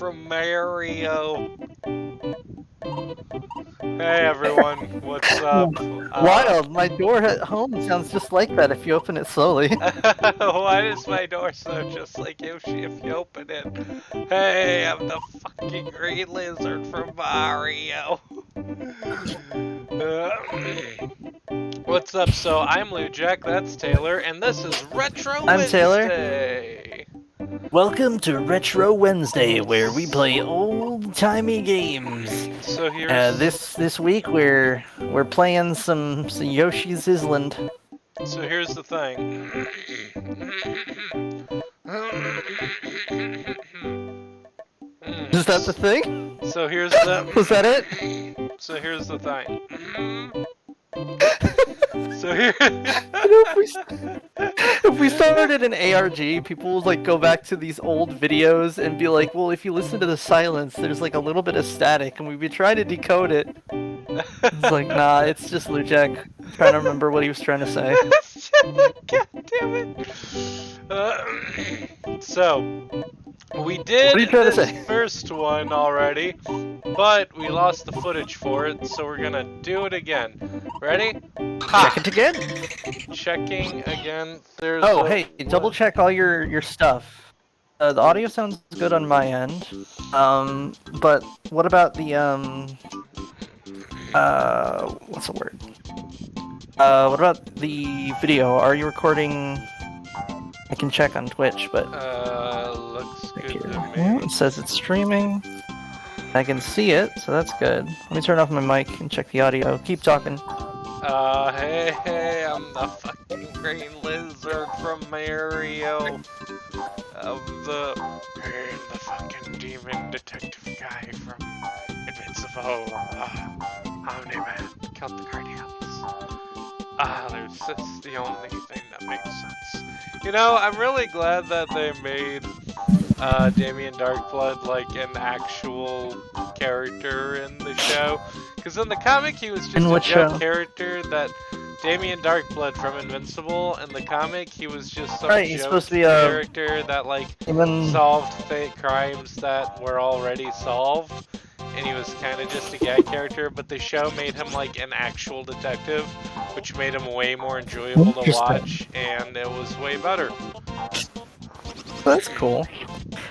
from Mario. Hey everyone, what's up? Wild, my door at home sounds just like that if you open it slowly. Why does my door sound just like Yoshi if you open it? Hey, I'm the fucking green lizard from Mario. What's up? So I'm Lou Jack, that's Taylor, and this is Retro I'm Taylor. Wednesday. Welcome to Retro Wednesday, where we play old-timey games. So here's this week we're playing some Yoshi's Island. So here's the thing. Is that the thing? So here's the. Was that it? So here's the thing. So here. If we started an ARG, people would like go back to these old videos and be like, "Well, if you listen to the silence, there's like a little bit of static," and we'd be trying to decode it. It's like, nah, it's just Lujack trying to remember what he was trying to say. God damn it. So, we did this first one already, but we lost the footage for it, so we're gonna do it again. Ready? Check it again. Checking again. There's hey, double check all your stuff. The audio sounds good on my end. But what about the what's the word? What about the video? Are you recording? I can check on Twitch, but looks good to me. Yeah, it says it's streaming. I can see it, so that's good. Let me turn off my mic and check the audio. Keep talking. Hey, I'm the fucking green lizard from Mario. I'm the fucking demon detective guy from Invincible. Omni-Man, count the Guardians. That's the only thing that makes sense. You know, I'm really glad that they made Damien Darkblood like an actual character in the show. Because in the comic he was just a joke character that Damien Darkblood from Invincible. In the comic he was just some joke character that like solved fake crimes that were already solved. And he was kind of just a gag character, but the show made him like an actual detective, which made him way more enjoyable to watch, and it was way better. That's cool.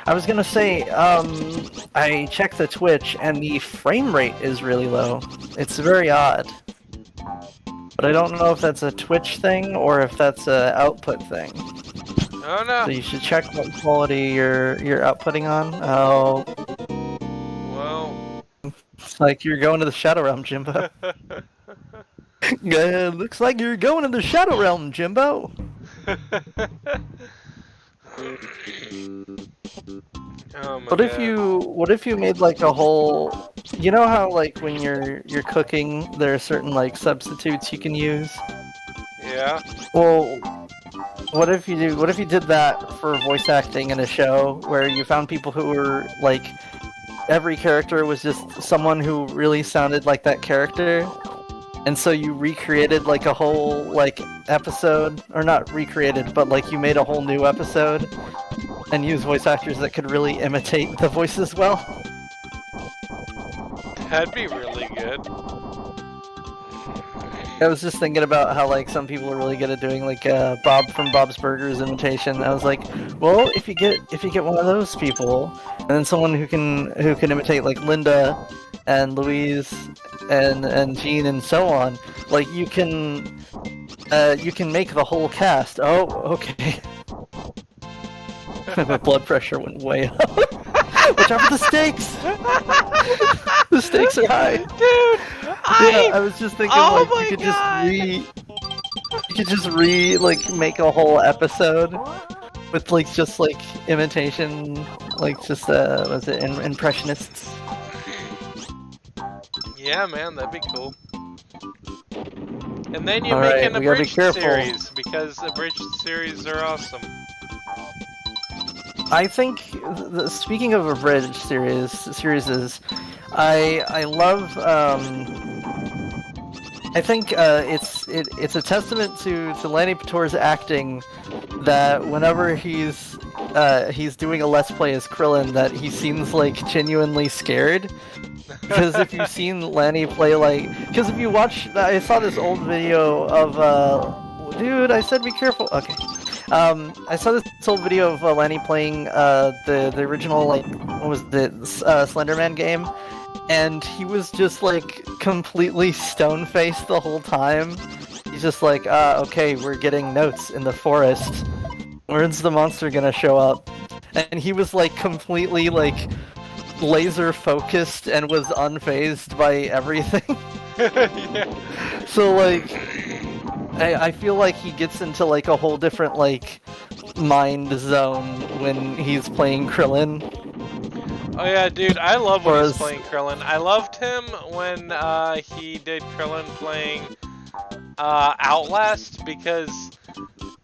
I was gonna say, I checked the Twitch, and the frame rate is really low. It's very odd. But I don't know if that's a Twitch thing, or if that's a output thing. Oh no! So you should check what quality you're outputting on. Oh. Well... It's like you're going to the Shadow Realm, Jimbo. Yeah, looks like you're going to the Shadow Realm, Jimbo. What if you made like a whole, you know how like when you're cooking there are certain like substitutes you can use? Yeah. Well, what if you did that for voice acting in a show where you found people who were like every character was just someone who really sounded like that character, and so you recreated like a whole like episode, or not recreated, but like you made a whole new episode and used voice actors that could really imitate the voices well. That'd be really good. I was just thinking about how like some people are really good at doing like Bob from Bob's Burgers imitation. I was like, well, if you get one of those people, and then someone who can imitate like Linda and Louise and Jean and so on, like you can make the whole cast. Oh, okay. My blood pressure went way up. Watch out for the stakes! The stakes are high. Dude, I was just thinking like you could just make a whole episode with like just like imitation, like just was it impressionists? Yeah, man, that'd be cool. And then you make an abridged series, because abridged series are awesome. I think, speaking of abridged series, I love. I think it's a testament to Lanny Pator's acting that whenever he's he's doing a Let's Play as Krillin that he seems like genuinely scared. Because if you've seen Lanny play because if you watch, I saw this old video of, dude, I said be careful. Okay. I saw this old video of Lanny playing the original what was the Slenderman game, and he was just like completely stone-faced the whole time. He's just like, okay, we're getting notes in the forest. When's the monster gonna show up? And he was like completely laser focused and was unfazed by everything. Yeah. So I feel like he gets into a whole different mind zone when he's playing Krillin. Oh yeah, dude, I love when he's Whereas- playing Krillin. I loved him when he did Krillin playing Outlast, because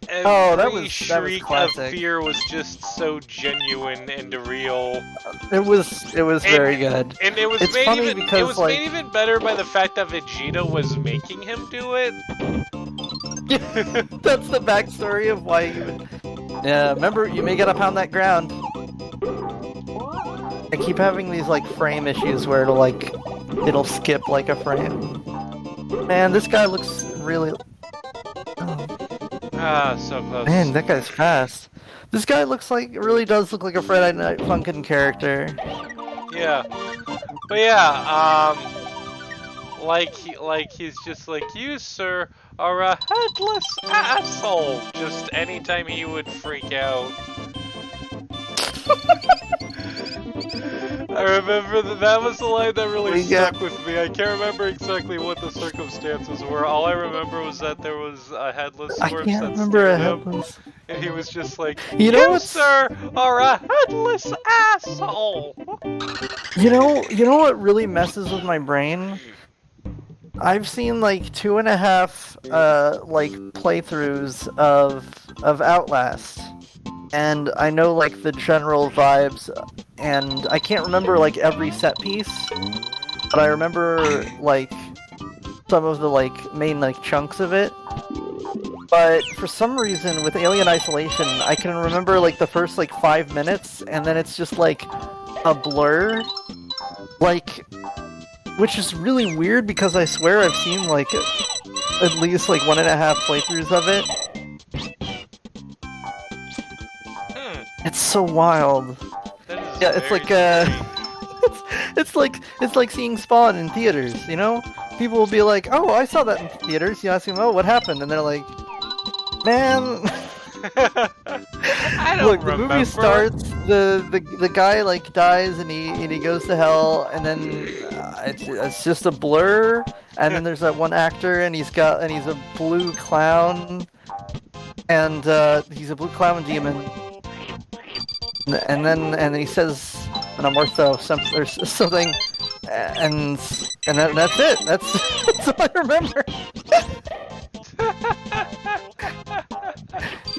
every that was shriek of classic. fear was just so genuine and real. It was very good. And it was It's made funny even because, it was made even better by the fact that Vegeta was making him do it. That's the backstory of why you would... Yeah, remember, you may gotta pound that ground. I keep having these frame issues where it'll skip a frame. Man, this guy looks really... Ah, so close. Man, that guy's fast. This guy really does look like a Friday Night Funkin' character. Yeah. But yeah, he's just like, you, sir, are a headless asshole. Just anytime he would freak out. I remember that was the line that really stuck with me. I can't remember exactly what the circumstances were. All I remember was that there was a headless I corpse can't that remember a scared him, headless... and he was just like, You know you, what's... sir, are a headless asshole. You know what really messes with my brain? I've seen 2.5 playthroughs of Outlast, and I know the general vibes, and I can't remember every set piece, but I remember some of the main chunks of it. But for some reason with Alien Isolation, I can remember the first 5 minutes, and then it's just a blur, which is really weird because I swear I've seen at least 1.5 playthroughs of it. It's so wild. Yeah, it's it's like seeing Spawn in theaters, you know? People will be like, "Oh, I saw that in theaters." You ask them, "Oh, what happened?" And they're like, "Man." I don't Look, the remember. movie starts. The guy dies and he goes to hell, and then it's just a blur. And then there's that one actor, and he's a blue clown, and he's a blue clown demon. And then he says an Amortho or something, and that's it. That's all I remember.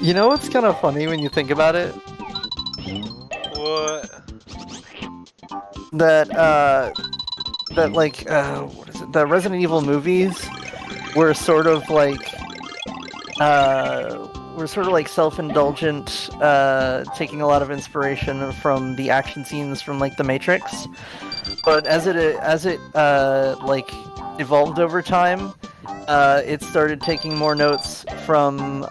You know what's kind of funny when you think about it? What? That what is it? The Resident Evil movies were sort of self-indulgent, taking a lot of inspiration from the action scenes from The Matrix. But as it evolved over time, it started taking more notes from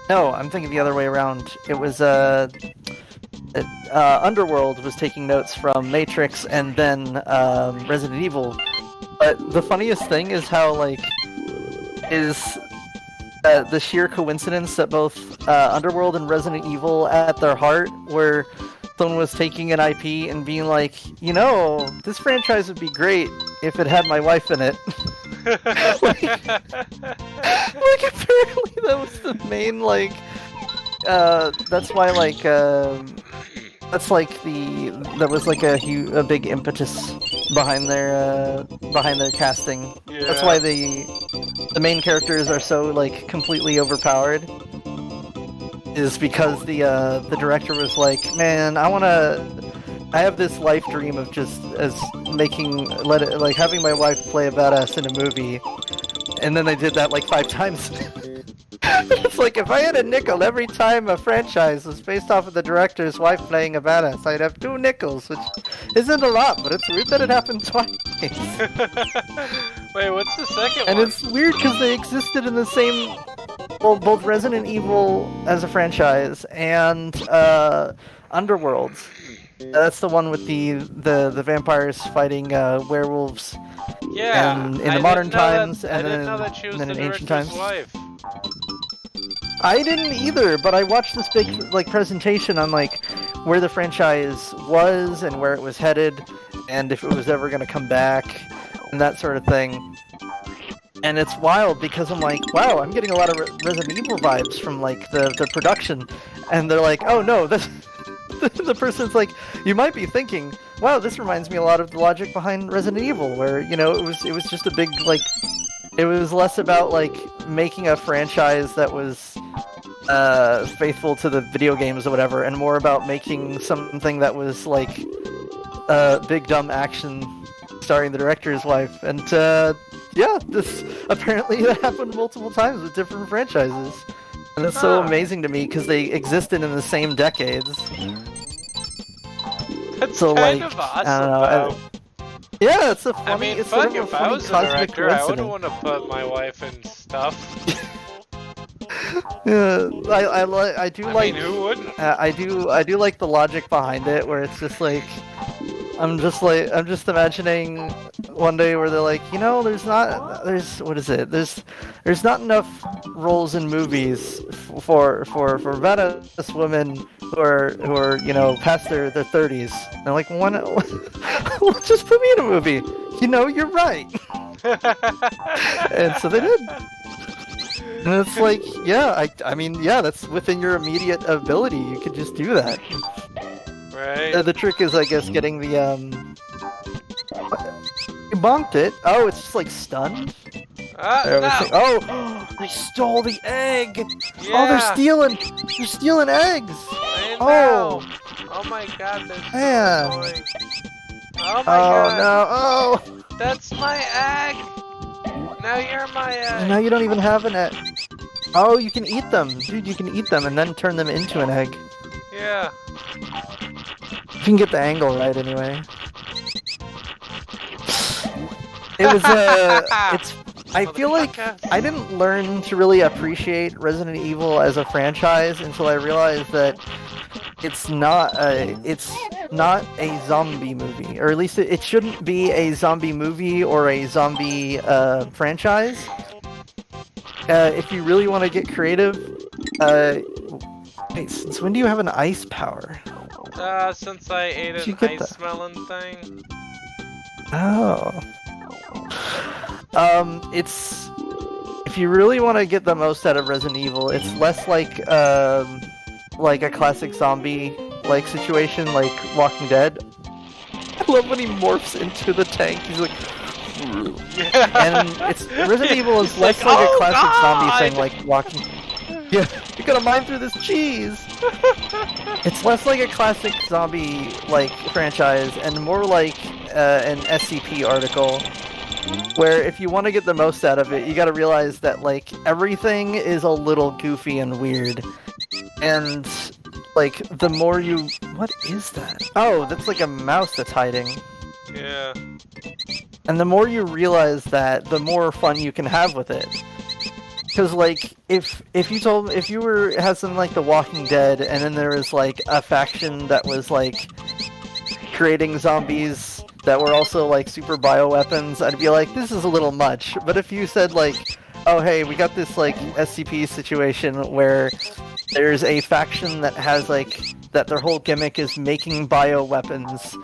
no, I'm thinking the other way around. It was Underworld was taking notes from Matrix and then Resident Evil. But the funniest thing is how the sheer coincidence that both Underworld and Resident Evil at their heart were someone was taking an IP and being like, this franchise would be great if it had my wife in it. Apparently that was the main that's why that was a big impetus behind their casting. Yeah. That's why the main characters are so completely overpowered. Is because the director was like, man, I have this life dream of just having my wife play a badass in a movie, and then they did that 5 times. It's like if I had a nickel every time a franchise was based off of the director's wife playing a badass, I'd have 2 nickels, which isn't a lot, but it's weird that it happened twice. Wait, what's the second And one? it's weird because they existed in the same, well, both Resident Evil as a franchise and Underworld. That's the one with the vampires fighting werewolves. Yeah, And in I the modern didn't know that- times, I and didn't then, know that she was and then the in ancient director's times. wife. I didn't either, but I watched this big like presentation on like where the franchise was and where it was headed, and if it was ever going to come back, and that sort of thing. And it's wild because I'm like, wow, I'm getting a lot of Resident Evil vibes from like the production, and they're like, oh no, this. The person's like, you might be thinking, wow, this reminds me a lot of the logic behind Resident Evil, where you know it was just a big like, it was less about like making a franchise that was faithful to the video games or whatever, and more about making something that was like big dumb action starring the director's wife. And yeah, this apparently that happened multiple times with different franchises. And it's so amazing to me because they existed in the same decades. That's So kind like, of awesome, I don't know. though. Yeah, it's a funny. I mean, it's fuck, sort of a if I funny was a cosmic director, I wouldn't coincidence. want to put my wife in stuff. Yeah, I do I like. mean, who wouldn't? I do like the logic behind it, where it's just like, I'm just imagining one day where they're like, you know, there's what is it? There's not enough roles in movies for badass women who are you know past their 30s. And they're like, one, well, just put me in a movie. You know, you're right. And so they did. And it's like, yeah, I mean, yeah, that's within your immediate ability. You could just do that. Right? The trick is, I guess, getting the You bonked it. Oh, it's just like stunned. There, No! Oh, they stole the egg. Yeah! Oh, they're stealing eggs. I Oh. know! Oh my god, they're so Man. annoying. Oh my Oh god! no. Oh. That's my egg! Now you're my egg! And now you don't even have an egg. Oh, you can eat them, dude. You can eat them and then turn them into an egg. Yeah. You can get the angle right, anyway. It was it's. I feel like I didn't learn to really appreciate Resident Evil as a franchise until I realized that it's not a zombie movie, or at least it shouldn't be a zombie movie or a zombie franchise. If you really want to get creative, wait, since when do you have an ice power? Since I ate Did you an get ice that? melon thing. Oh. It's if you really want to get the most out of Resident Evil, it's less like a classic zombie like situation like Walking Dead. I love when he morphs into the tank. He's like, and it's Resident Evil is He's less like, like "Oh, a classic zombie God!" thing like walking. Yeah, you gotta mine through this cheese. It's less like a classic zombie like franchise and more like an SCP article. Where if you want to get the most out of it, you gotta realize that like everything is a little goofy and weird. And like the more you what is that? Oh, that's like a mouse that's hiding. Yeah. And the more you realize that, the more fun you can have with it. Because like if you were had something like The Walking Dead and then there was like a faction that was like creating zombies that were also like super bioweapons, I'd be like, this is a little much. But if you said like, oh hey, we got this like SCP situation where there's a faction that has like that their whole gimmick is making bioweapons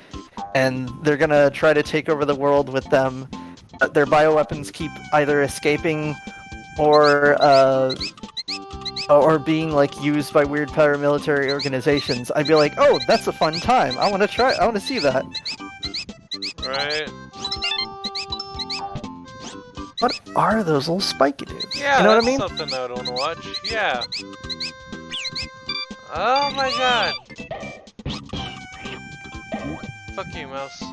and they're gonna try to take over the world with them, but their bioweapons keep either escaping or being like used by weird paramilitary organizations, I'd be like, oh, that's a fun time. I want to see that. Right? What are those little spiky dudes? Yeah, you know what that's I mean? something I would want to watch. Yeah. Oh my god. Fuck you, mouse.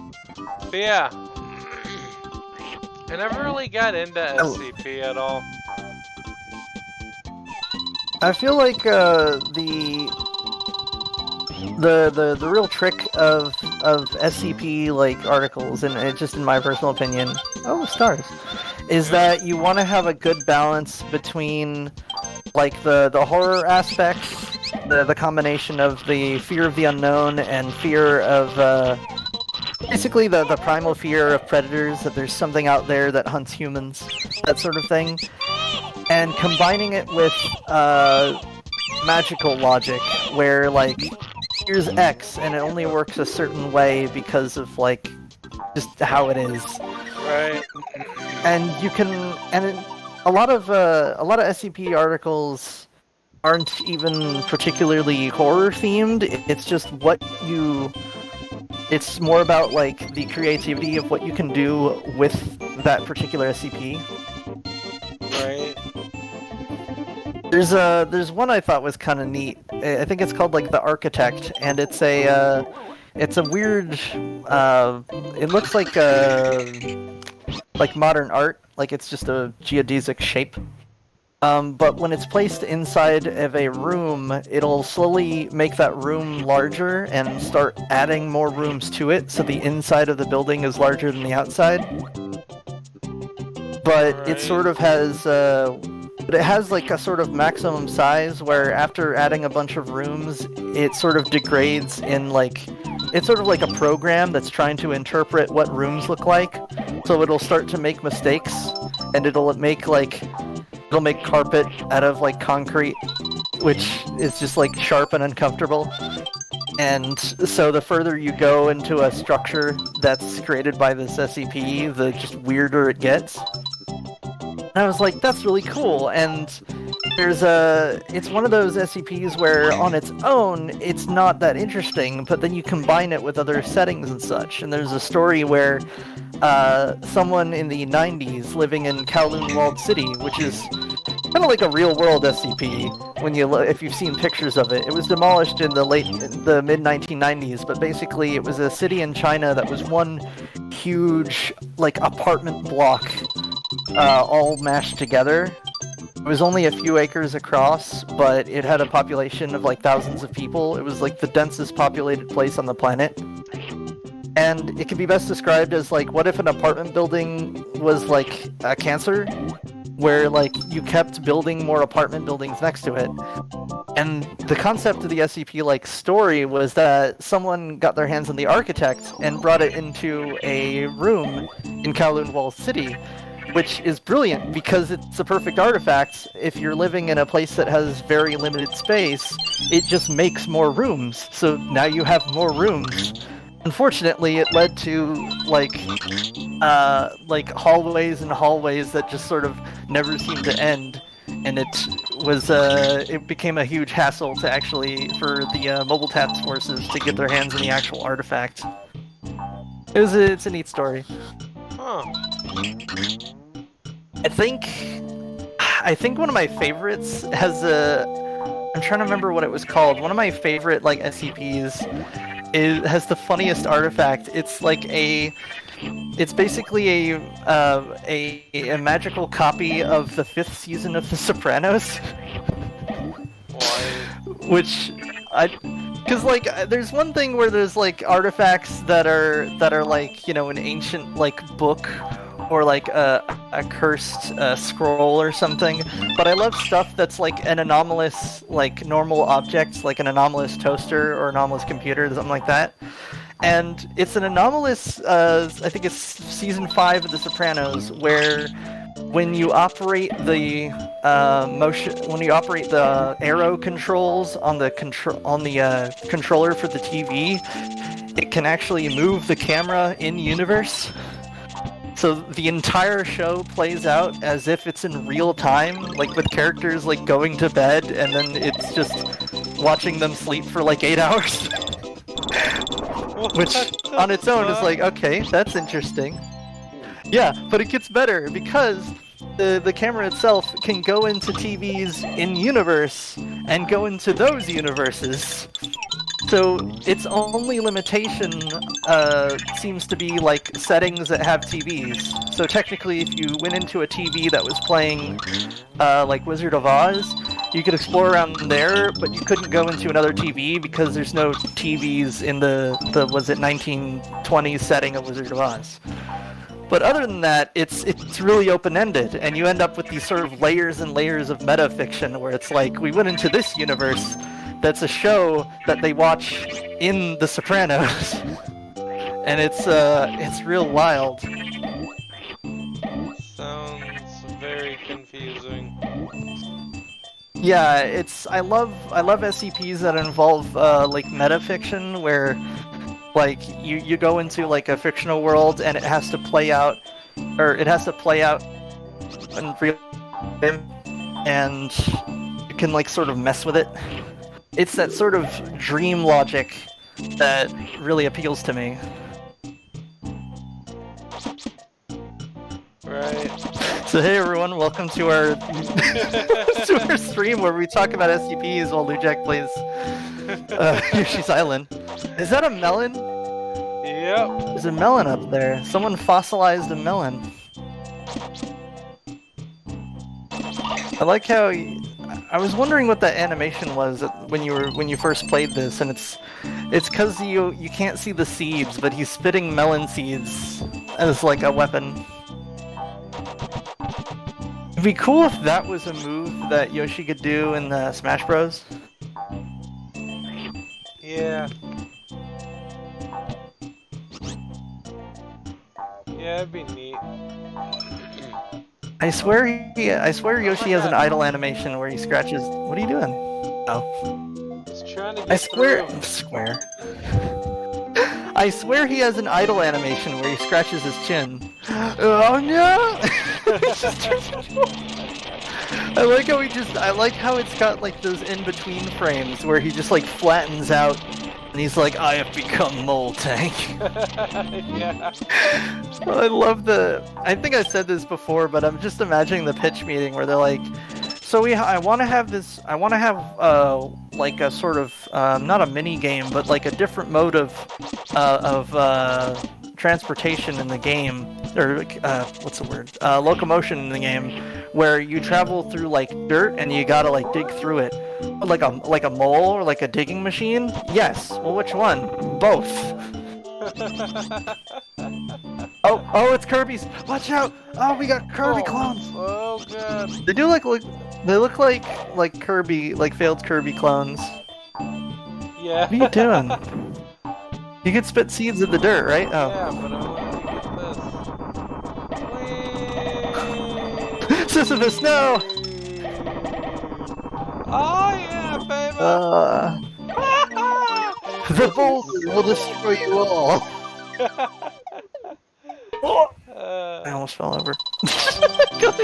But yeah. I never really got into SCP at all. I feel like the real trick of SCP like articles, and it, just in my personal opinion, oh stars, is Yeah. that you want to have a good balance between like the horror aspects, the combination of the fear of the unknown and fear of basically the primal fear of predators, that there's something out there that hunts humans, that sort of thing, and combining it with magical logic where like here's X and it only works a certain way because of like just how it is. Right. And you can a lot of SCP articles aren't even particularly horror themed. It's just what you it's more about like the creativity of what you can do with that particular SCP. Right. There's one I thought was kind of neat. I think it's called like the Architect, and it's a weird it looks like modern art, like it's just a geodesic shape. But when it's placed inside of a room, it'll slowly make that room larger and start adding more rooms to it, so the inside of the building is larger than the outside. But it sort of has but it has like a sort of maximum size where after adding a bunch of rooms, it sort of degrades in like it's sort of like a program that's trying to interpret what rooms look like. So it'll start to make mistakes, and it'll make carpet out of like concrete, which is just like sharp and uncomfortable. And so the further you go into a structure that's created by this SCP, the just weirder it gets. And I was like, that's really cool. And it's one of those SCPs where on its own, it's not that interesting, but then you combine it with other settings and such. And there's a story where someone in the 90s living in Kowloon Walled City, which is kind of like a real-world SCP. If you've seen pictures of it, it was demolished in the mid 1990s. But basically, it was a city in China that was one huge like apartment block, all mashed together. It was only a few acres across, but it had a population of like thousands of people. It was like the densest populated place on the planet. And it can be best described as like, what if an apartment building was like a cancer, where like you kept building more apartment buildings next to it. And the concept of the SCP like story was that someone got their hands on the Architect and brought it into a room in Kowloon Wall City, which is brilliant because it's a perfect artifact. If you're living in a place that has very limited space, it just makes more rooms. So now you have more rooms. Unfortunately, it led to like hallways and hallways that just sort of never seemed to end, and it became a huge hassle to actually for the mobile task forces to get their hands on the actual artifact. It's a neat story. Huh. I think one of my favorites has I'm trying to remember what it was called. One of my favorite like SCPs has the funniest artifact. It's basically a magical copy of the 5th season of The Sopranos. Which because like there's one thing where there's like artifacts that are like, you know, an ancient like book or like a cursed scroll or something, but I love stuff that's like an anomalous, like normal objects, like an anomalous toaster or anomalous computer, something like that. And it's an anomalous, I think it's season 5 of The Sopranos, where when you operate the arrow controls on the controller for the TV, it can actually move the camera in universe. So the entire show plays out as if it's in real time, like with characters like going to bed, and then it's just watching them sleep for like 8 hours. Which on its own is like, okay, that's interesting. Yeah, but it gets better because the camera itself can go into TVs in universe and go into those universes. So its only limitation seems to be like settings that have TVs. So technically, if you went into a TV that was playing like Wizard of Oz, you could explore around there, but you couldn't go into another TV because there's no TVs in the was it 1920s setting of Wizard of Oz. But other than that, it's really open-ended, and you end up with these sort of layers and layers of meta-fiction where it's like, we went into this universe that's a show that they watch in The Sopranos, and it's real wild. Sounds very confusing. Yeah, I love SCPs that involve like metafiction where like you go into like a fictional world and it has to play out in real time, and you can like sort of mess with it. It's that sort of dream logic that really appeals to me. Right. So hey everyone, welcome to our to our stream where we talk about SCPs while Lujack plays Yoshi's Island. Is that a melon? Yep. There's a melon up there. Someone fossilized a melon. I like how I was wondering what that animation was when you first played this, and it's because you can't see the seeds, but he's spitting melon seeds as like a weapon. It'd be cool if that was a move that Yoshi could do in Smash Bros. Yeah. Yeah, it'd be neat. I swear Yoshi has an idle animation where he scratches. What are you doing? Oh. Just trying to get I swear. through. I swear he has an idle animation where he scratches his chin. Oh no! I like how it's got like those in-between frames where he just like flattens out and he's like, I have become Mole Tank. Yeah. I love I think I said this before, but I'm just imagining the pitch meeting where they're like, so I want to have like a sort of, not a mini game, but like a different mode of transportation in the game, or what's the word? Locomotion in the game, where you travel through like dirt and you gotta like dig through it, like a mole or like a digging machine. Yes. Well, which one? Both. Oh, it's Kirby's. Watch out! Oh, we got Kirby clones. Oh god. They look like Kirby, like failed Kirby clones. Yeah. What are you doing? You can spit seeds in the dirt, right? Oh. Yeah, but I want to get this. Sisyphus, no! Oh yeah, baby! The boulder will destroy you all! I almost fell over. Oh my god.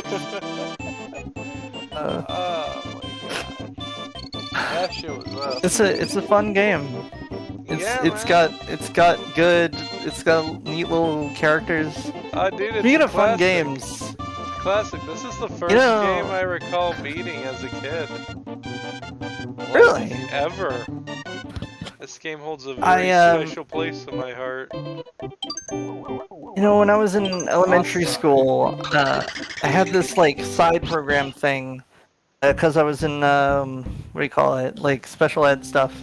That shit was rough. It's a fun game. It's got neat little characters. Oh dude, it's Speaking a of fun classic. games, It's a classic. This is the first know- game I recall beating as a kid. Like, Really? Ever. This game holds a very special place in my heart. when I was in elementary school, I had this like side program thing because I was in what do you call it, like special ed stuff,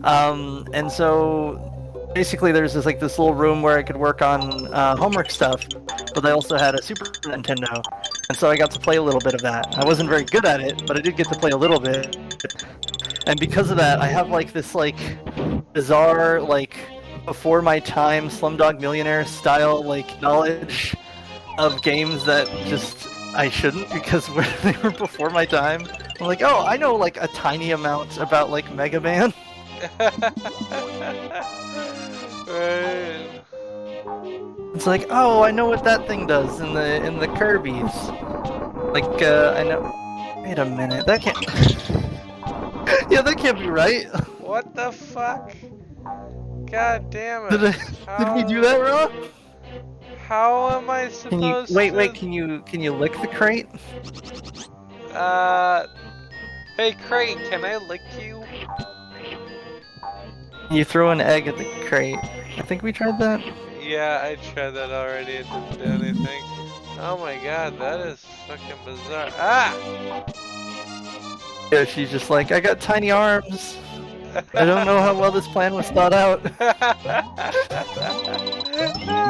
and so basically there's this little room where I could work on homework stuff, but they also had a Super Nintendo, and so I got to play a little bit of that. I wasn't very good at it, but I did get to play a little bit. And because of that, I have like this like bizarre like before my time Slumdog Millionaire style like knowledge of games that just I shouldn't, because they were before my time. I'm like, oh, I know like a tiny amount about like Mega Man. Right. It's like, oh, I know what that thing does in the Kirby's. Like I know. Wait a minute, that can't. Yeah, that can't be right. What the fuck? God damn it. Did we do that wrong? How am I supposed to... Wait, can you lick the crate? Hey Crate, can I lick you? You throw an egg at the crate. I think we tried that. Yeah, I tried that already, it didn't do anything. Oh my god, that is fucking bizarre. Ah! Yeah, she's just like, I got tiny arms. I don't know how well this plan was thought out.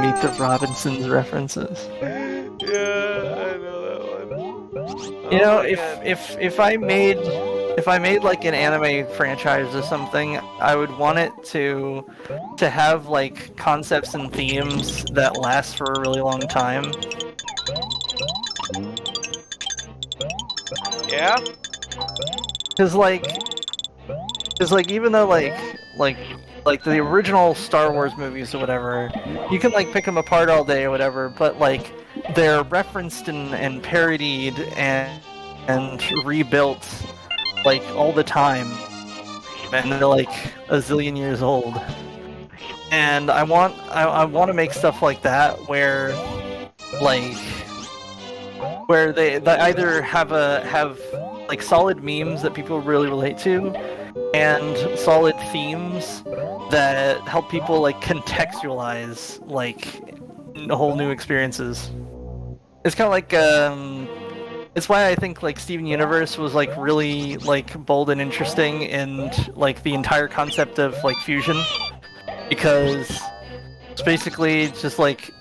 Meet the Robinsons references. Yeah, I know that one. You Oh know, my god. if I made like an anime franchise or something, I would want it to have like concepts and themes that last for a really long time. Yeah? Cause like even though like the original Star Wars movies or whatever, you can like pick them apart all day or whatever, but like they're referenced and parodied and rebuilt like all the time, and they're like a zillion years old. And I want to make stuff like that like where they either have like solid memes that people really relate to and solid themes that help people like contextualize like whole new experiences. It's kind of like it's why I think like Steven Universe was like really like bold and interesting in like the entire concept of like fusion, because it's basically just like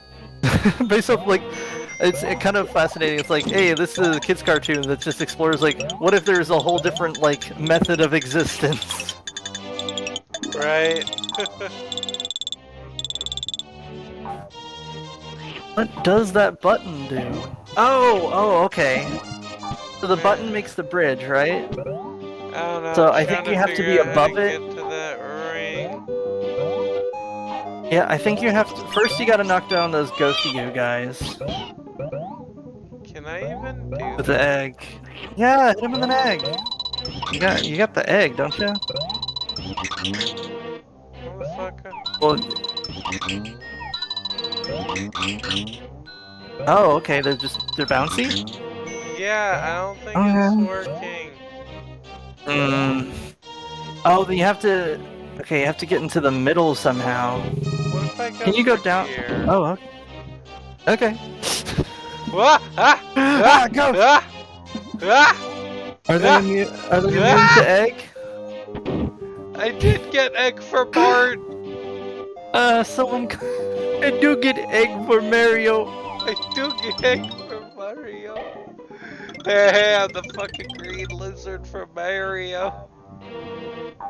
based off like it's kind of fascinating. It's like, hey, this is a kids cartoon that just explores like what if there's a whole different like method of existence. Right. What does that button do? Oh, okay. So the button makes the bridge, right? I don't know. So I'm I trying think you to have to figure be out how to above it. get to that ring. Yeah, I think you have to. First, you gotta knock down those ghosty goo guys Can I even do with the that? egg. Yeah, hit him with an egg. You got the egg, don't you? Motherfucker. Well, oh, okay. They're bouncy. Yeah, I don't think Okay. it's working. Hmm. Oh, then you have to. Okay, you have to get into the middle somehow. What if I go Can you go through down? here? Oh, okay. Ah! Ah! Ah, Ah! go! Ah! Ah! Are they Ah! immune? Are they immune Ah! to egg? I did get egg for Bart! Someone. I do get egg for Mario. I do get egg for Mario. Hey, I'm the fucking green lizard for Mario.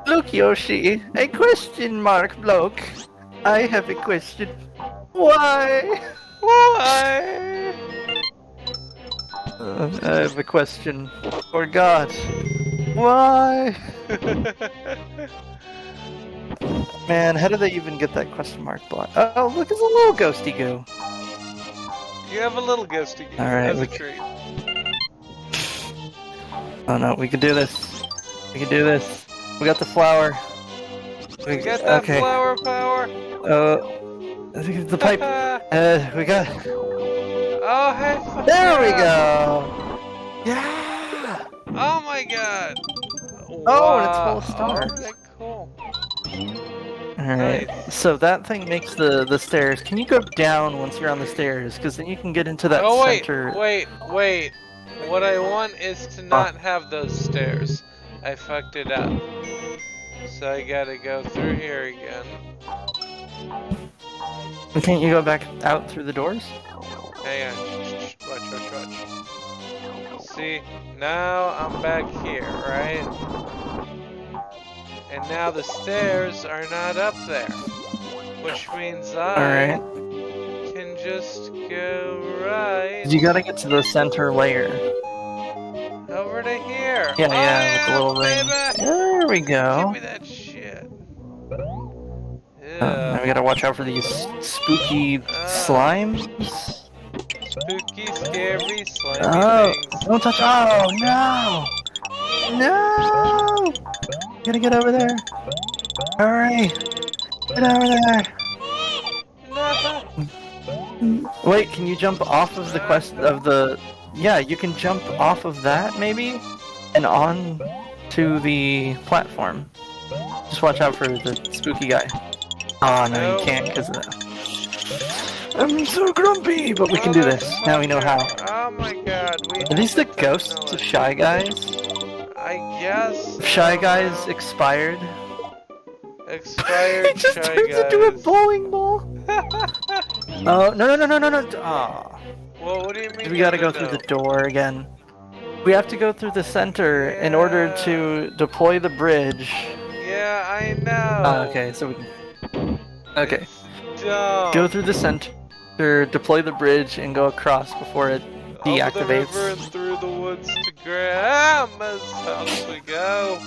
Look, Yoshi. A question mark bloke. I have a question. Why? Why? I have a question. For God. Why? Man, how do they even get that question mark block? Oh, look, it's a little ghosty goo. You have a little ghosty game. Alright, That's a we treat. Oh no, we can do this. We can do this. We got the flower. We got that okay. flower power. I think the pipe. We got. Oh, hey, fuck There we yeah. go. Yeah. Oh my god. Oh, and it's full of stars. Okay, cool. Alright, Nice. so that thing makes the stairs. Can you go down once you're on the stairs? Because then you can get into that Oh, wait, center. wait. What I want is to not have those stairs. I fucked it up. So I gotta go through here again. Can't you go back out through the doors? Hang on. Watch. See, now I'm back here, right? And now the stairs are not up there. Which means I Alright. can just go right You gotta get to the center layer. over to here. Yeah, with the little ring. Baby. There we Give go. me that shit. Now we gotta watch out for these spooky slimes. Spooky, scary, slimy Oh, things. don't touch. Oh, no! No! Gotta get over there. Hurry! Get over there! No. Wait, can you jump off of the quest of the? Yeah, you can jump off of that maybe, and on to the platform. Just watch out for the spooky guy. Oh no, you can't because of that. I'm so grumpy, but we can do this. Now we know how. Oh my god, we Are these the have ghosts of Shy Guys? I guess. Shy Guys expired. Expired It just Shy turns into a Guys. bowling ball. Oh, no. Aw. Well, what do you mean We you gotta have to go through the know? door again. We have to go through the center in order Yeah. to deploy the bridge. Yeah, I know. Okay, so we can... Okay. It's dumb. Go through the center, deploy the bridge, and go across before it Over the river and deactivates. through the woods to Grandma's house we go.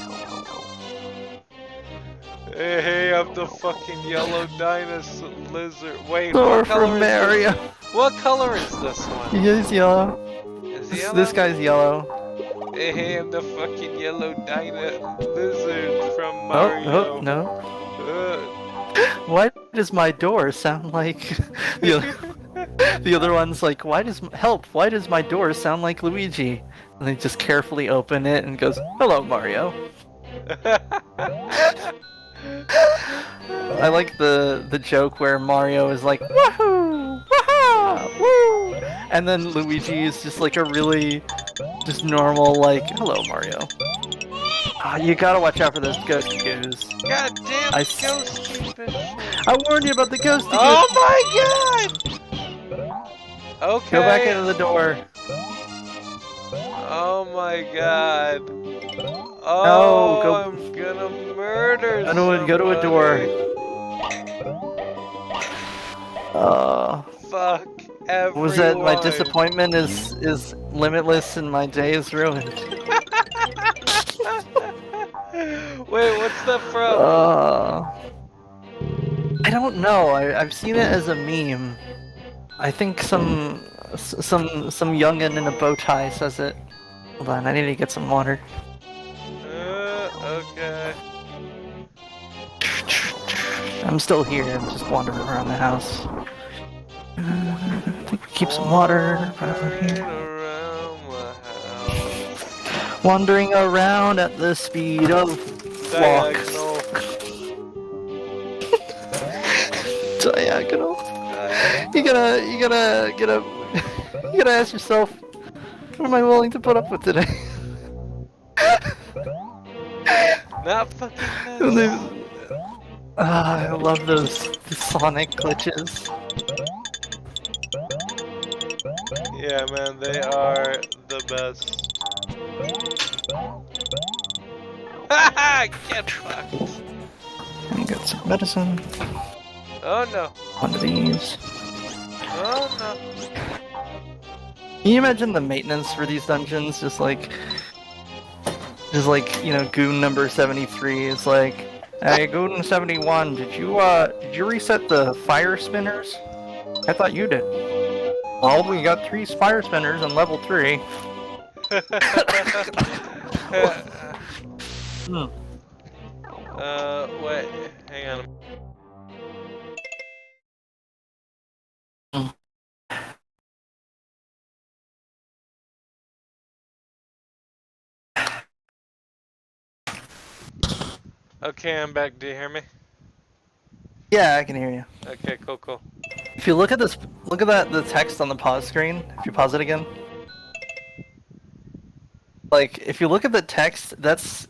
Hey, I'm the fucking yellow dinosaur lizard. Wait, Door what color from is this? Mario. What color is this one? He is yellow. Is he yellow? This guy's yellow. Hey, I'm the fucking yellow lizard from Oh, Mario. no. Uh, Why does my door sound like the other one's like, why does my door sound like Luigi? And they just carefully open it and goes, hello, Mario. I like the joke where Mario is like, woohoo, waha, woo, and then Luigi is just like a really just normal like, hello, Mario. You gotta watch out for those ghosty goos. God damn I ghosty bitch. I warned you about the ghosty goos. Oh my god! Okay. Go back into the door. Oh my god. Oh, No, go. I'm gonna murder Go to a door. Fuck everyone. Was that my disappointment is limitless and my day is ruined? Wait, what's that from? I don't know. I've seen it as a meme. I think some youngin in a bow tie says it. Hold on, I need to get some water. Okay. I'm still here. I'm just wandering around the house. I think we keep some water around here. Around my house. Wandering around at the speed of walk. Diagonal. Diagonal. You gotta ask yourself, what am I willing to put up with today? Not fucking this. I love those Sonic glitches. Yeah, man, they are the best. Haha! Get fucked! Let me get some medicine. Oh no. One of these. Oh no. Can you imagine the maintenance for these dungeons? Just like, you know, Goon number 73 is like, hey, Goon 71, did you reset the fire spinners? I thought you did. Well, we got 3 fire spinners on level 3. Wait, hang on. Okay, I'm back. Do you hear me? Yeah, I can hear you. Okay, cool. If you look at this, look at the text on the pause screen. If you pause it again. Like, if you look at the text, that's...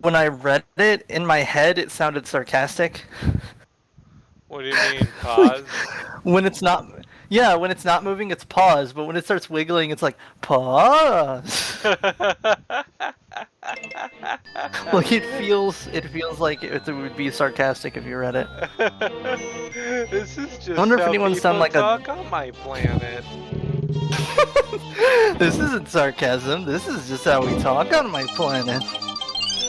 When I read it, in my head, it sounded sarcastic. What do you mean, pause? When it's not... Yeah, when it's not moving, it's pause, but when it starts wiggling, it's like, pause! Like, it feels like it would be sarcastic if you read it. This is just I wonder if how anyone people sound like talk on my planet. This isn't sarcasm, this is just how we talk on my planet.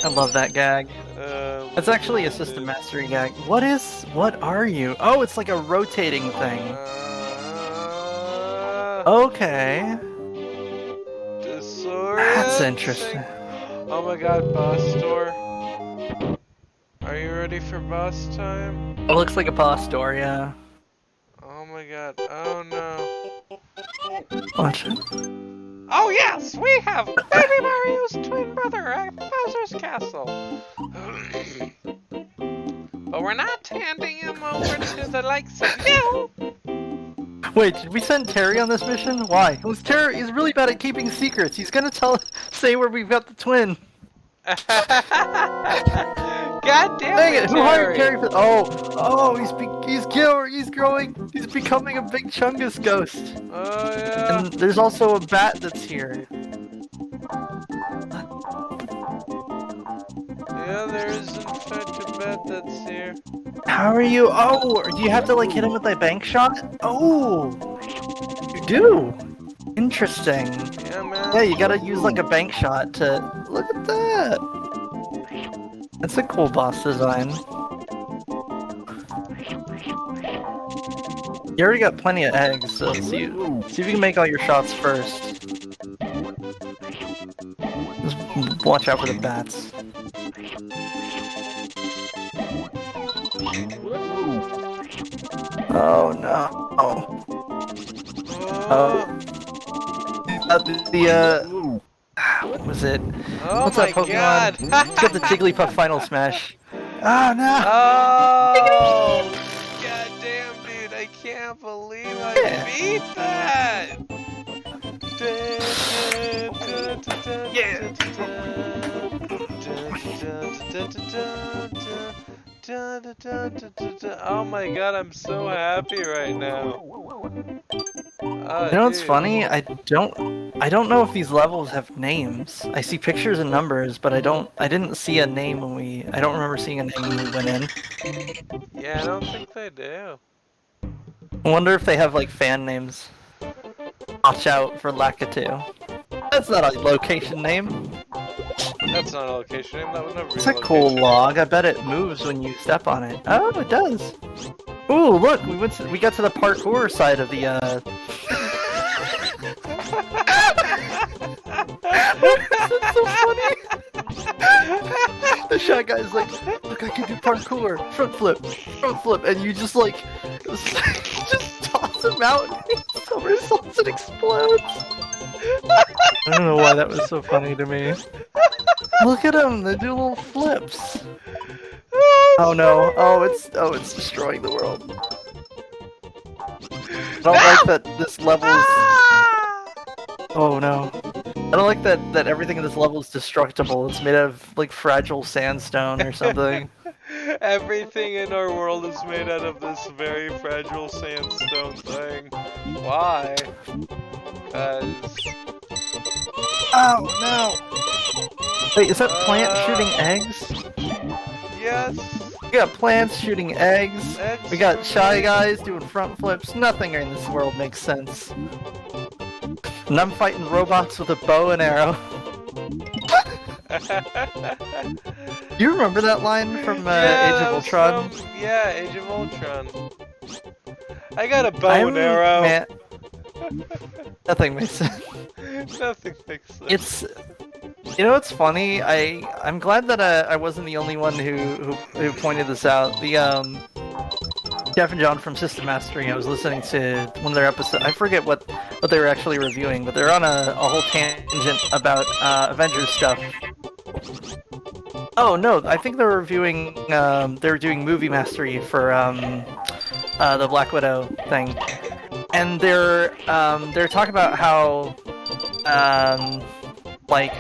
I love that gag. That's actually a system mastery gag. What are you? Oh, it's like a rotating thing. Okay. That's interesting. Oh my god, boss door. Are you ready for boss time? It looks like a boss door, yeah. Oh my god, oh no. Watch it. Oh yes, we have Baby Mario's twin brother at Bowser's Castle. But we're not handing him over to the likes of you. Wait, did we send Terry on this mission? Why? Terry is really bad at keeping secrets. He's gonna say where we've got the twin. God damn Dang it, it! Who hired Terry! Terry for? He's growing. He's becoming a big Chungus ghost. Oh yeah. And there's also a bat that's here. Yeah, there is in fact a bet that's here. How are you? Oh, do you have to like hit him with a bank shot? Oh, you do. Interesting. Yeah, man. Yeah, you gotta use like a bank shot to. Look at that. That's a cool boss design. You already got plenty of eggs, so see if you can make all your shots first. Just watch out for the bats. Oh no. Oh. What was it? Oh What's my that Pokemon? god! It's got the Jigglypuff Final Smash. Oh no! Oh! God damn, dude! I can't believe I Yeah. beat that! Oh my god, I'm so happy right now. You know what's Dude. funny? I don't know if these levels have names. I see pictures and numbers, but I didn't see a name I don't remember seeing a name when we went in. Yeah, I don't think they do. I wonder if they have like fan names. Watch out for Lakitu. That's not a location name. That's not a location name, that would never be It's a a cool location. log. I bet it moves when you step on it. Oh, it does. Ooh, look, we got to the parkour side of the That's so funny. The shy guy's like, look, I can do parkour, front flip, and you just like, just toss him out, and he somersaults and explodes. I don't know why that was so funny to me. Look at them, they do little flips. Oh no, it's destroying the world. I don't like that this level is... Oh no. I don't like that everything in this level is destructible. It's made out of like fragile sandstone or something. Everything in our world is made out of this very fragile sandstone thing. Why? Because... Oh no! Wait, is that plant shooting eggs? Yes! We got plants shooting eggs. Eggs We got shy shooting guys doing front flips. Nothing in this world makes sense. And I'm fighting robots with a bow and arrow. You remember that line from Yeah, Age that of was Ultron? from- yeah, Age of Ultron. I got a bow I'm and arrow. man. Nothing makes sense. Nothing makes sense. It's, you know what's funny? I'm glad that I wasn't the only one who pointed this out. The Jeff and John from System Mastery. I was listening to one of their episodes. I forget what they were actually reviewing, but they're on a whole tangent about Avengers stuff. Oh no, I think they were reviewing. They were doing movie mastery for the Black Widow thing, and they're talking about how like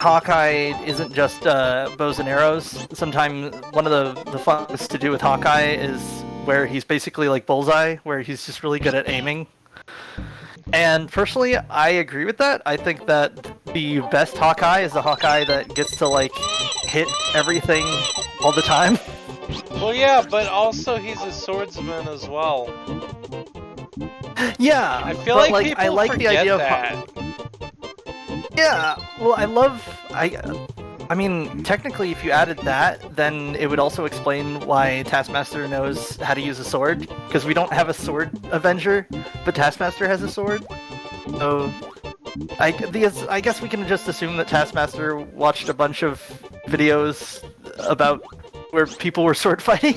Hawkeye isn't just bows and arrows. Sometimes one of the fun things to do with Hawkeye is where he's basically like Bullseye, where he's just really good at aiming. And personally, I agree with that. I think that the best Hawkeye is the Hawkeye that gets to like hit everything all the time. Well, yeah, but also he's a swordsman as well. Yeah, I feel but, like people I like forget the idea that. of. Yeah, well, I mean, technically, if you added that, then it would also explain why Taskmaster knows how to use a sword, because we don't have a sword Avenger, but Taskmaster has a sword. So, I guess we can just assume that Taskmaster watched a bunch of videos about where people were sword fighting,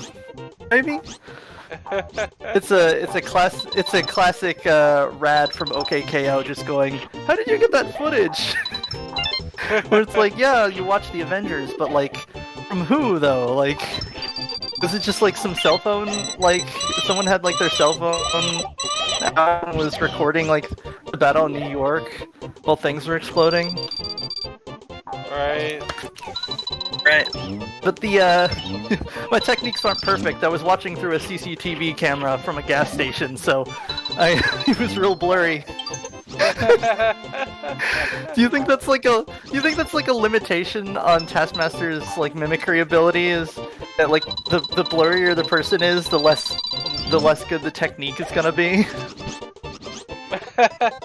maybe. It's a classic Rad from OKKO just going, how did you get that footage? Where it's like, yeah, you watch the Avengers, but like, from who though? Like, was it just like some cell phone? Like, someone had like their cell phone and was recording like the battle in New York while things were exploding? Right? Right. But the my techniques aren't perfect. I was watching through a CCTV camera from a gas station, so it was real blurry. Do you think that's like a limitation on Taskmaster's like mimicry ability? Is that like the blurrier the person is, the less good the technique is gonna be?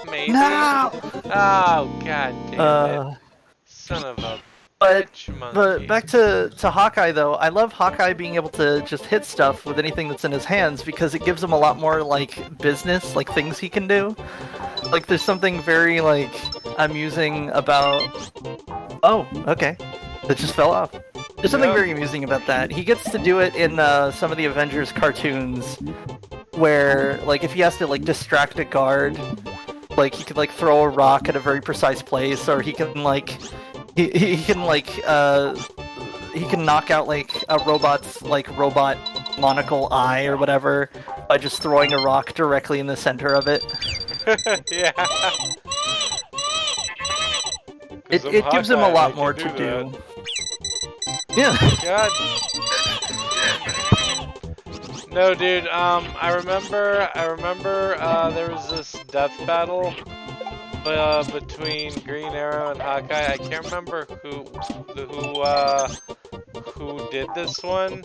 Maybe. No. Oh, god damn it. Son of a But bitch monkey. back to Hawkeye though, I love Hawkeye being able to just hit stuff with anything that's in his hands because it gives him a lot more like business, like things he can do. Like there's something very like amusing about. Oh, okay, that just fell off. There's something very amusing about that. He gets to do it in some of the Avengers cartoons, where like if he has to like distract a guard, like he could like throw a rock at a very precise place, or he can like he can like he can knock out like a robot's like robot monocle eye or whatever by just throwing a rock directly in the center of it. Yeah. It gives him a lot more to do. Yeah. God. No, dude. I remember. There was this death battle between Green Arrow and Hawkeye. I can't remember who did this one,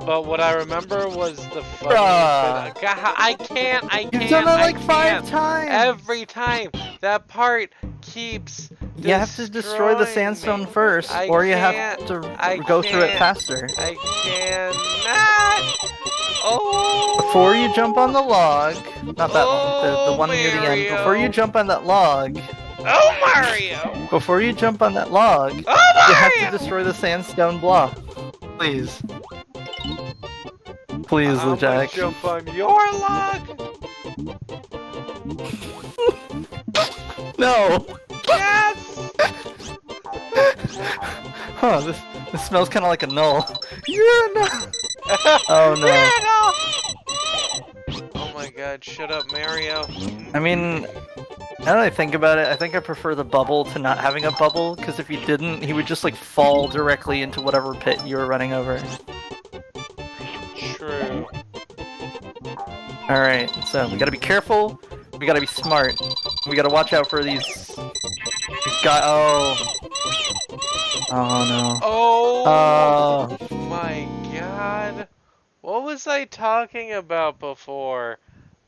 but what I remember was the funny. I can't. You've done that like 5 times. Every time that part keeps. You have to destroy the sandstone first, or you have to go through it faster. I cannot. Oh! Before you jump on the log, not that one, the one near the end. Before you jump on that log. Oh, Mario! Before you jump on that log, you have to destroy the sandstone block. Please. Please, LeJack. Jump on your log? No! Yes! Huh, this smells kind of like a null. You're a null! Oh no. Oh my god, shut up, Mario. I mean, now that I think about it, I think I prefer the bubble to not having a bubble, because if he didn't, he would just like fall directly into whatever pit you were running over. True. Alright, so we gotta be careful, we gotta be smart, we gotta watch out for these guys. Oh no. Oh my god. What was I talking about before?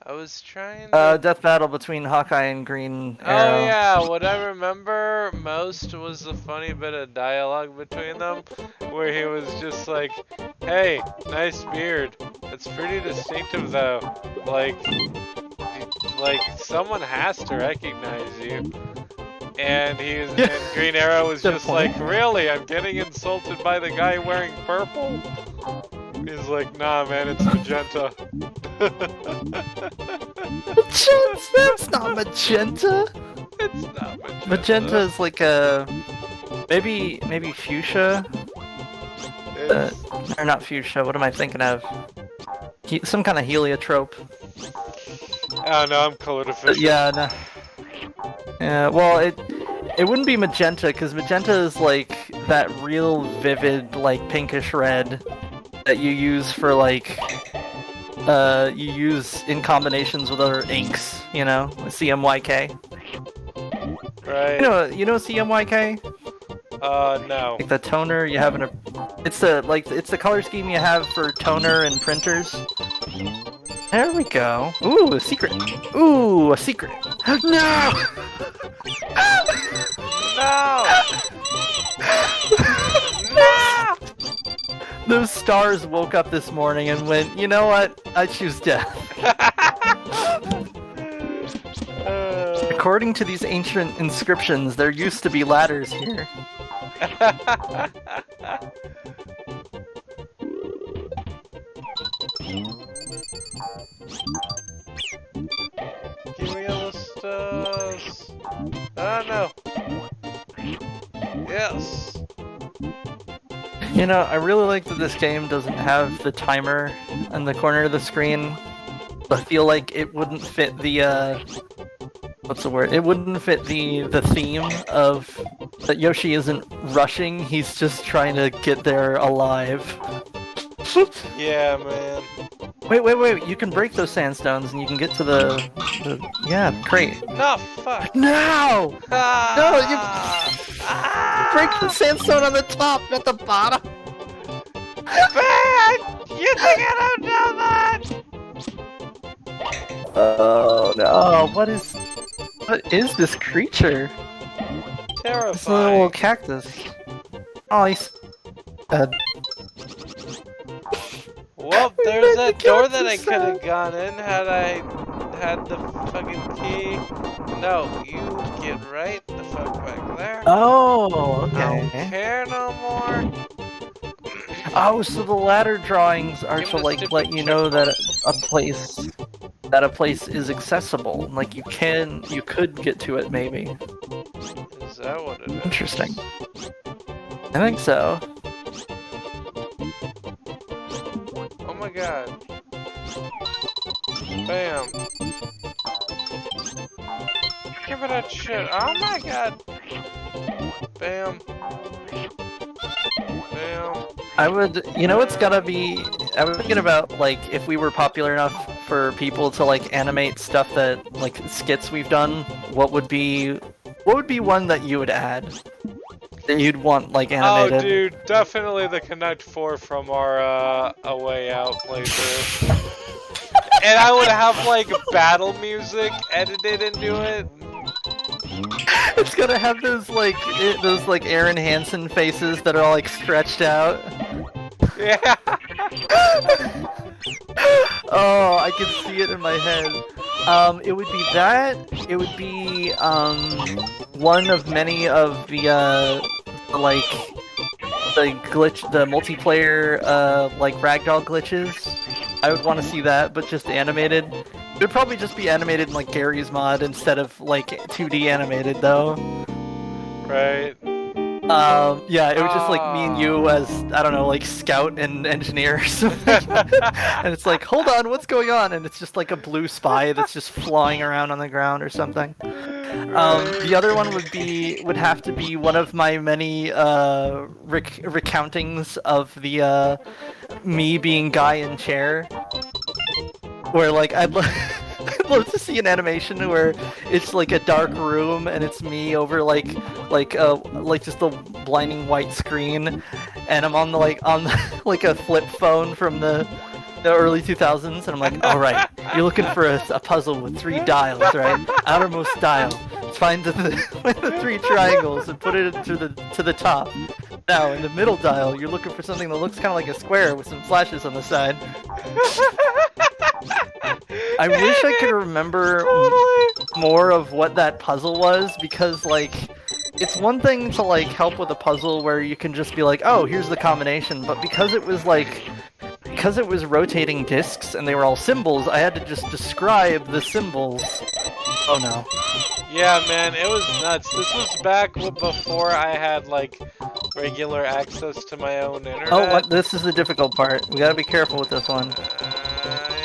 I was trying to... death battle between Hawkeye and Green Arrow. Oh yeah, what I remember most was the funny bit of dialogue between them, where he was just like, "Hey, nice beard. It's pretty distinctive though. Like someone has to recognize you." And and Green Arrow was just like, "Really? I'm getting insulted by the guy wearing purple?" He's like, "Nah, man, it's magenta." Magenta? That's not magenta. It's not magenta. Magenta is like a maybe fuchsia. Or not fuchsia. What am I thinking of? Some kind of heliotrope. Oh no, I'm color deficient. Yeah, no. Yeah, well, it wouldn't be magenta because magenta is like that real vivid, like pinkish red that you use for like you use in combinations with other inks, you know, CMYK. Right. You know CMYK? No. Like the toner you have in a it's the color scheme you have for toner and printers. There we go. Ooh, a secret. Ooh, a secret. No! No! No! Those stars woke up this morning and went, you know what? I choose death. According to these ancient inscriptions, there used to be ladders here. Give me all the stars. Ah, no. Yes. You know, I really like that this game doesn't have the timer in the corner of the screen. I feel like it wouldn't fit the what's the word? It wouldn't fit the theme of that Yoshi isn't rushing, he's just trying to get there alive. Yeah, man. Wait, you can break those sandstones and you can get to yeah, great. No, fuck. No! No, you break the Ah! sandstone on the top, not the bottom! Man! You think I don't know that? Oh no, what is this creature? It's a little Terrifying. cactus. Oh, he's dead. Well, We there's made the that door that I cactus could have sound. gone in had I had the fucking key. No, you get right the fuck back there. Oh, I don't okay. care no more. Oh, so the ladder drawings are Give to me the like let stupid you know that checkpoint. a place is accessible. Like you could get to it maybe. Is that what it is? Interesting. I think so. Oh my god. Bam. Give me that shit. Oh my god. Bam. Bam. It's gotta be. I was thinking about like if we were popular enough for people to like animate stuff that like skits we've done. What would be one that you would add? That you'd want like Oh, animated? dude, definitely the Connect 4 from our A Way Out playthrough. And I would have like battle music edited into it. It's gonna have those like Aaron Hansen faces that are all like stretched out. Yeah. Oh, I can see it in my head. It would be that. It would be one of many of the like the multiplayer like ragdoll glitches. I would want to see that, but just animated. It would probably just be animated in like Gary's mod instead of like 2D animated though. Right. Yeah, it was just like me and you as, I don't know, like scout and engineer or something. And it's like, hold on, what's going on? And it's just like a blue spy that's just flying around on the ground or something. The other one would have to be one of my many recountings of the me being guy in chair. Where like I'd love to see an animation where it's like a dark room and it's me over like just a blinding white screen, and I'm on like a flip phone from the early 2000s, and I'm like, all right, you're looking for a puzzle with 3 dials, right? Outermost dial, find the 3 triangles and put it to the top. Now in the middle dial, you're looking for something that looks kind of like a square with some flashes on the side. I wish I could remember more of what that puzzle was, because like it's one thing to like help with a puzzle where you can just be like, oh, here's the combination, but because it was rotating discs and they were all symbols, I had to just describe the symbols. Oh no. Yeah, man, it was nuts. This was back before I had like regular access to my own internet. Oh, what? This is the difficult part. We gotta be careful with this one.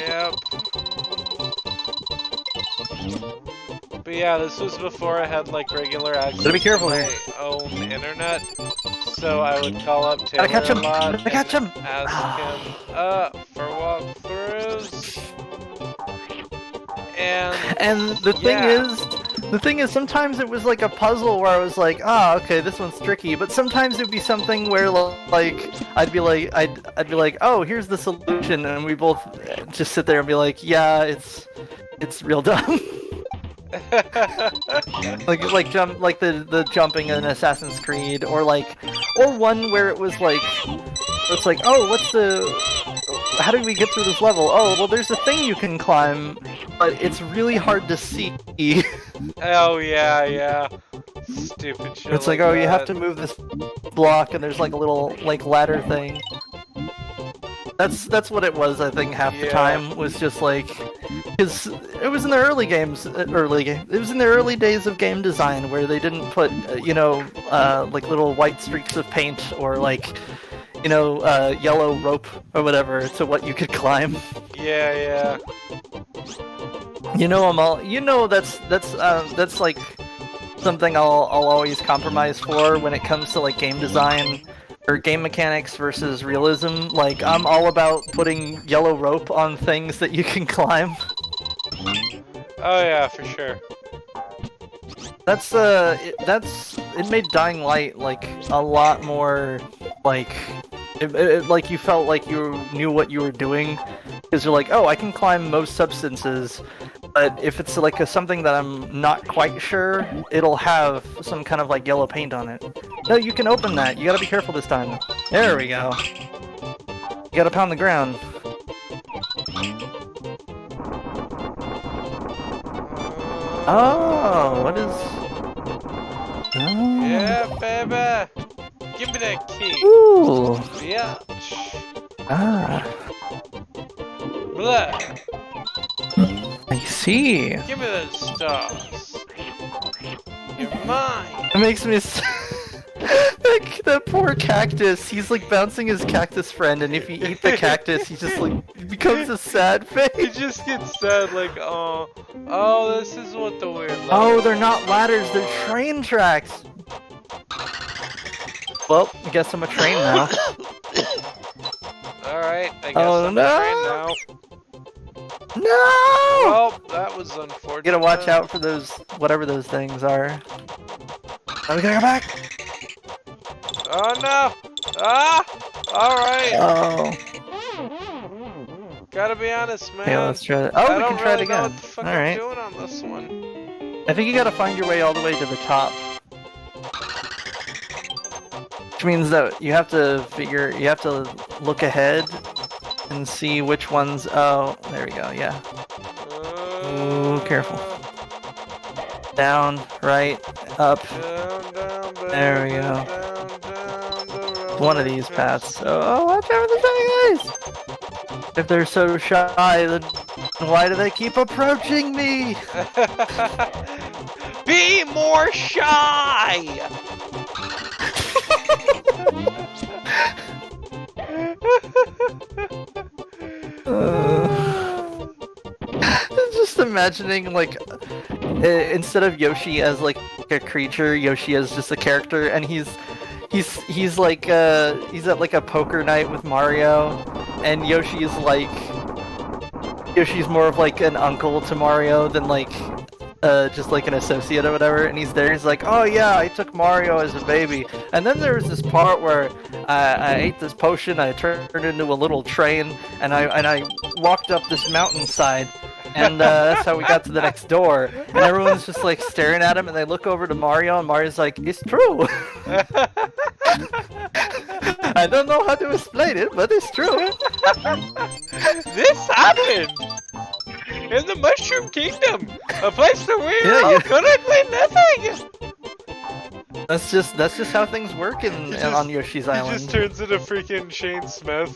Yep. But yeah, this was before I had like regular access Gotta be careful to here. my own internet. So I would call up Taylor Gotta catch him! a lot Gotta catch him! and ask him for walkthroughs. And the thing is, sometimes it was like a puzzle where I was like, ah, okay, this one's tricky. But sometimes it'd be something where like I'd be like, oh, here's the solution, and we both just sit there and be like, yeah, it's real dumb. like jump like the jumping in Assassin's Creed, or one where it was like it's like, oh, how do we get through this level? Oh, well, there's a thing you can climb, but it's really hard to see. Oh yeah. Stupid shit. It's like, oh, you have to move this block, and there's like a little like ladder thing. That's what it was. I think half the time was just like, because it was in the early games. It was in the early days of game design where they didn't put like little white streaks of paint or like yellow rope or whatever to what you could climb. Yeah. That's like something I'll always compromise for when it comes to like game design or game mechanics versus realism. Like I'm all about putting yellow rope on things that you can climb. Oh yeah, for sure. It made Dying Light like a lot more like like you felt like you knew what you were doing because you're like, oh, I can climb most substances, but if it's like something that I'm not quite sure, it'll have some kind of like yellow paint on it. No, you can open that. You gotta be careful this time. There we go. You gotta pound the ground. Oh, what is? Oh. Yeah, baby. Give me that key. Ooh. Bitch. Ah. Blah. I see. Give me those stars. You're mine. It makes me. That poor cactus. He's like bouncing his cactus friend, and if you eat the cactus, he just like becomes a sad face. He just gets sad, like, oh, this is what the weird. Oh, they're not ladders. They're train tracks. Well, I guess I'm a train now. Alright, I guess Oh, I'm no. a train now. No! Well, that was unfortunate. You gotta watch out for those, whatever those things are. Oh, we gotta go back. Oh no! Ah! Alright! Oh. Gotta be honest, man. Okay, let's try it. Oh, I we don't can try it really know again. what the fuck All I'm right. doing on this one. I think you gotta find your way all the way to the top. Which means that you have to look ahead and see which ones. Oh, there we go. Yeah. Ooh, careful. Down, right, up. Down, There we baby, go. down the road One of these paths. Oh, watch out for the guys! If they're so shy, then why do they keep approaching me? Be more shy! Just imagining like instead of Yoshi as like a creature, Yoshi as just a character, and he's like he's at like a poker night with Mario, and Yoshi's more of like an uncle to Mario than like just like an associate or whatever, and he's there. He's like, "Oh yeah, I took Mario as a baby," and then there was this part where I ate this potion, I turned into a little train, and I walked up this mountainside, and that's how we got to the next door. And everyone's just like staring at him, and they look over to Mario, and Mario's like, "It's true." I don't know how to explain it, but it's true. This happened in the Mushroom Kingdom, a place where we are all currently living. That's just how things work on Yoshi's He Island. just turns into freaking Shane Smith.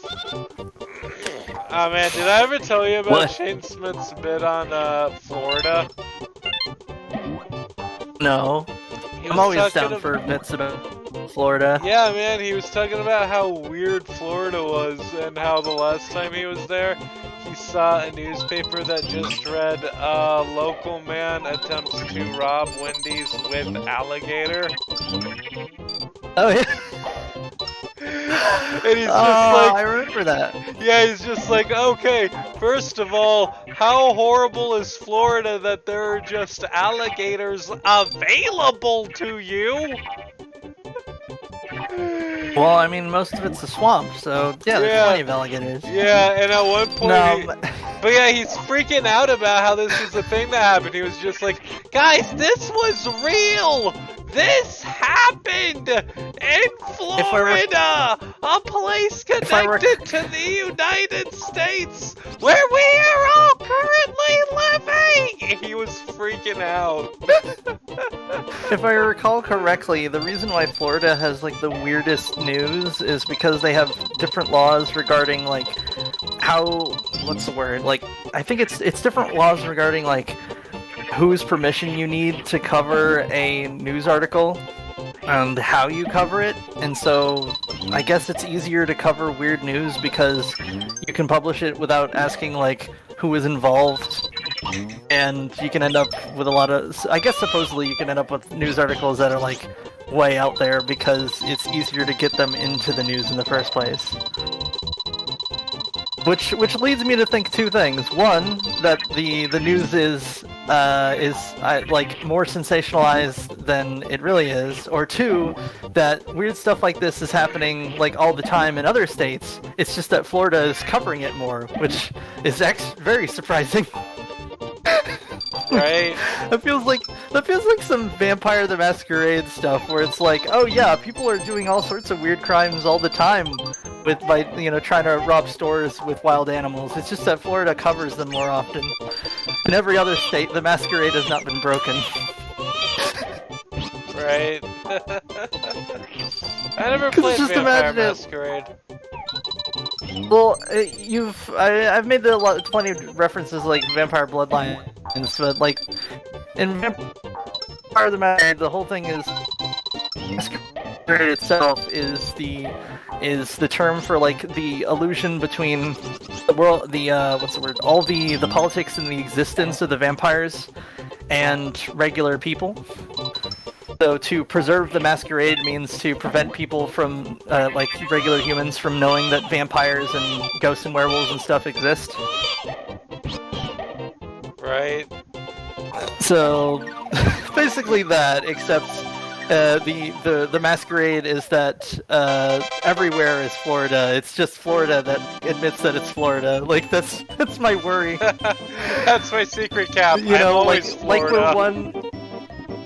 Oh man, did I ever tell you about What? Shane Smith's bit on Florida? No, He I'm was always talking down for bits about Florida. Yeah, man, he was talking about how weird Florida was and how the last time he was there, he saw a newspaper that just read, local man attempts to rob Wendy's with alligator. Oh yeah. And he's just I like, remember that. yeah, he's just like, okay, first of all, how horrible is Florida that there are just alligators available to you? Well, I mean, most of it's a swamp, so yeah, there's Yeah. plenty of alligators. Yeah, and at one point, No, but yeah, he's freaking out about how this was a thing that happened. He was just like, guys, this was real! This happened in Florida! A place connected to the United States where we are all currently living! He was freaking out. if I recall correctly, the reason why Florida has like the weirdest news is because they have different laws regarding like what's the word? Like I think it's different laws regarding like whose permission you need to cover a news article and how you cover it. And so I guess it's easier to cover weird news because you can publish it without asking like who is involved and you can end up with a lot of. I guess supposedly you can end up with news articles that are like way out there because it's easier to get them into the news in the first place. Which leads me to think two things. One, that the news is like more sensationalized than it really is. Or two, that weird stuff like this is happening like all the time in other states. It's just that Florida is covering it more, which is very surprising. Right? That feels like some Vampire the Masquerade stuff, where it's like, oh yeah, people are doing all sorts of weird crimes all the time by trying to rob stores with wild animals. It's just that Florida covers them more often. In every other state, the masquerade has not been broken. Right? I never played just Vampire imagine it. Masquerade. Well, I've made plenty of references like Vampire Bloodlines, but like in Vampire the Masquerade, the whole thing is Masquerade itself is the term for like the illusion between the world, what's the word? All the politics and the existence of the vampires and regular people. So to preserve the masquerade means to prevent people from, like regular humans, from knowing that vampires and ghosts and werewolves and stuff exist. Right? So basically that, except the masquerade is that everywhere is Florida. It's just Florida that admits that it's Florida. Like that's my worry. That's my secret cap. You know, I'm always like Florida. we're one.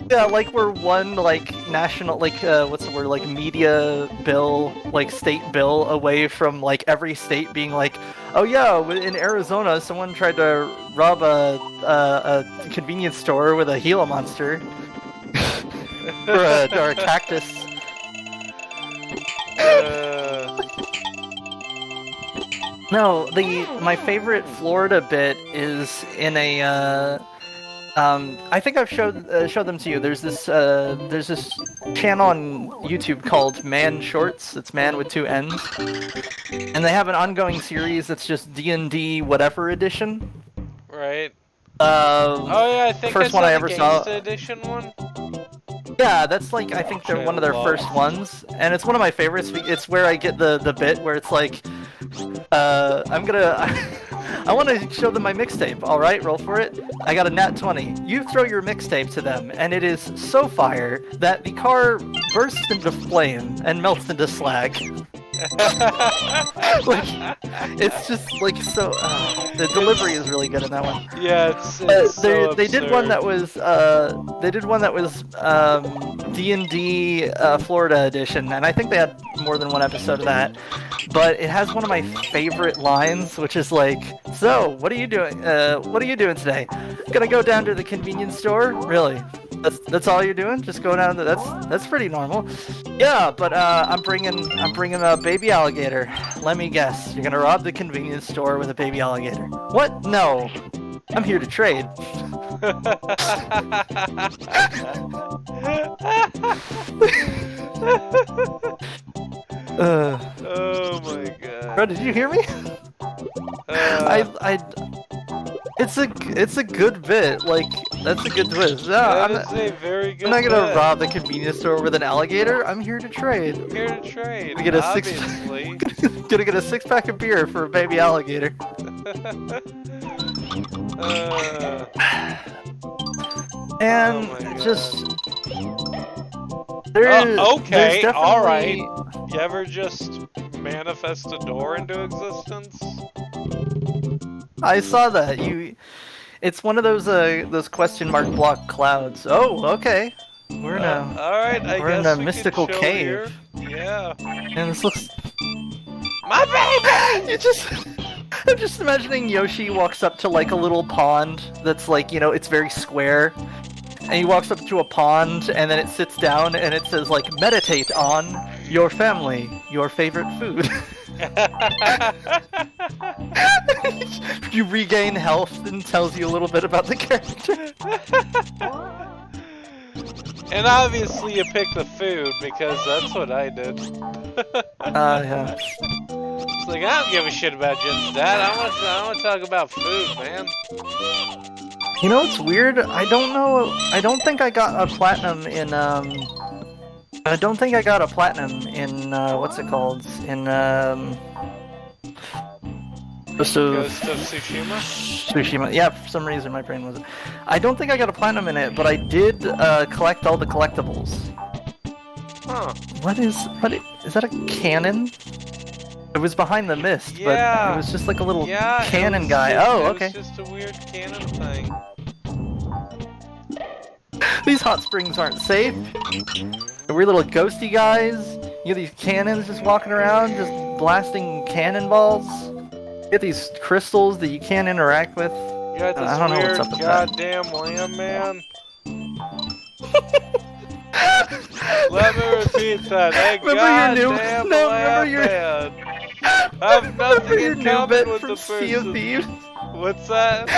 Yeah, like we're one like national, like what's the word, like media bill, like state bill away from like every state being like, oh yeah, in Arizona someone tried to rob a convenience store with a Gila monster or a cactus. No, my favorite Florida bit is in a. I think I've showed them to you. There's this channel on YouTube called Man Shorts. It's Man with two N's, and they have an ongoing series that's just D&D whatever edition. Right. Oh yeah, I think first I one saw I the ever saw. Gangsta edition one. Yeah, that's like I think they're one of their first ones, and it's one of my favorites. It's where I get the bit where it's like, I want to show them my mixtape. All right, roll for it. I got a nat 20. You throw your mixtape to them, and it is so fire that the car bursts into flame and melts into slag. Like, it's just like so. The delivery is really good in that one. Yeah, it's so they did one that was D&D Florida edition, and I think they had more than one episode of that. But it has one of my favorite lines, which is like, "So, what are you doing? What are you doing today? Gonna go down to the convenience store? Really? That's all you're doing? Just go down to that's pretty normal. Yeah, but I'm bringing a baby alligator. Let me guess, you're gonna rob the convenience store with a baby alligator? What? No, I'm here to trade." Oh my god. Bro, did you hear me? It's a good bit. Like, that's a good twist. No, That is a very good I'm not gonna bit. rob the convenience store with an alligator. I'm here to trade. I'm here to trade, Gonna get a obviously. Gonna get a 6-pack of beer for a baby alligator. And oh my God. just there's okay, definitely... alright. You ever just manifest a door into existence? I saw that. It's one of those question mark block clouds. Oh, okay. We're in alright, I we're guess in a we mystical can chill cave. Here. Yeah. And this looks... My baby! I'm just imagining Yoshi walks up to like a little pond that's like, it's very square. And he walks up to a pond and then it sits down and it says like, meditate on your family, your favorite food. You regain health and tells you a little bit about the character. And obviously you pick the food because that's what I did. Yeah. Like, I don't give a shit about Jen's dad. I want to talk about food, man. You know what's weird? I don't know. I don't think I got a platinum in I don't think I got a platinum in what's it called? In Ghost of Tsushima? Tsushima. Yeah, for some reason my brain wasn't. I don't think I got a platinum in it, but I did collect all the collectibles. Huh. What is that a cannon? It was behind the mist, but it was just like a little cannon guy. Okay. It's just a weird cannon thing. These hot springs aren't safe. The weird little ghosty guys. You get these cannons just walking around, just blasting cannonballs. You get these crystals that you can't interact with. You got this I don't know weird what's up with goddamn lamb, man. Let me repeat that. Hey, goddamn lamb, man. I have nothing in common with the Sea of person. Thieves? What's that?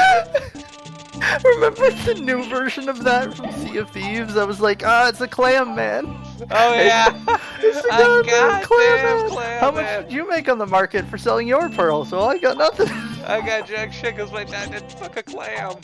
Remember the new version of that from Sea of Thieves? I was like, it's a clam man. Oh yeah. It's a goddamn clam clam How much man. did you make on the market for selling your pearls? Well, I got nothing. I got jack shit because my dad didn't fuck a clam.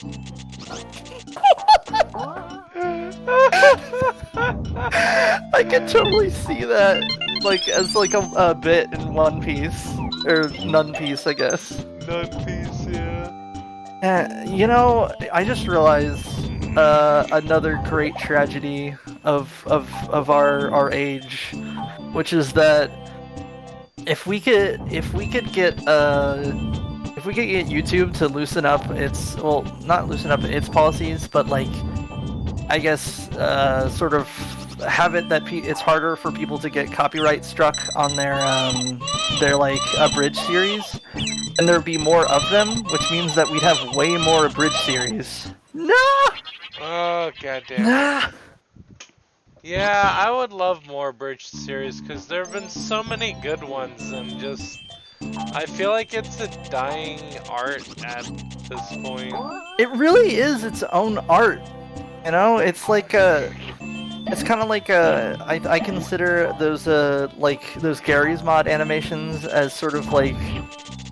I can totally see that, like, as like a bit in One Piece. Or None Piece, I guess. None piece, yeah. You know, I just realized another great tragedy of our age, which is that if we could get YouTube to loosen up its, well, not loosen up its policies, but like, I guess sort of have it that it's harder for people to get copyright struck on their like abridged series, and there'd be more of them, which means that we'd have way more abridged series. No! Oh goddamn. Nah! Yeah, I would love more bridge series because there have been so many good ones, and just I feel like it's a dying art at this point. It really is its own art. You know, it's like it's kind of like I consider those those Gary's Mod animations as sort of like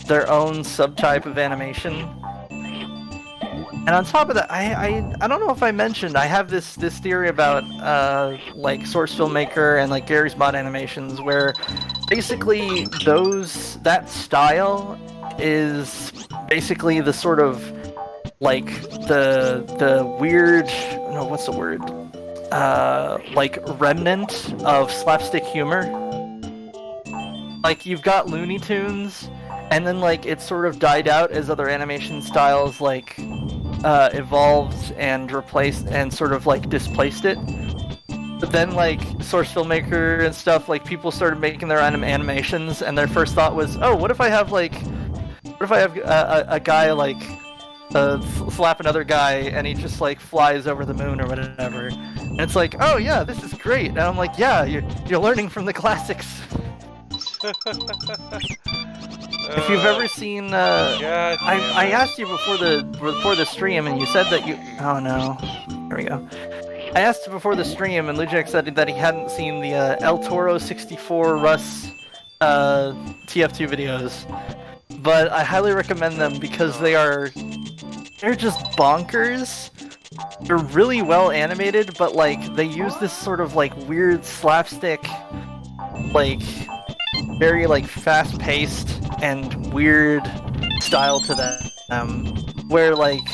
their own subtype of animation. And on top of that, I don't know if I mentioned, I have this theory about like Source Filmmaker and like Gary's Mod animations, where basically that style is basically the sort of like the weird, no, what's the word? Like remnant of slapstick humor. Like you've got Looney Tunes, and then like it sort of died out as other animation styles like evolved and replaced and sort of like displaced it. But then like Source Filmmaker and stuff, like people started making their own animations, and their first thought was, oh, what if I have a guy like slap another guy and he just like flies over the moon or whatever. And it's like, oh yeah, this is great. And I'm like, yeah, you're learning from the classics. If you've ever seen, I asked you before the stream, and you said that you. Oh no, here we go. I asked before the stream, and Lujek said that he hadn't seen the El Toro 64 Russ TF2 videos, but I highly recommend them because they're just bonkers. They're really well animated, but like they use this sort of like weird slapstick, like very like fast-paced and weird style to them, where like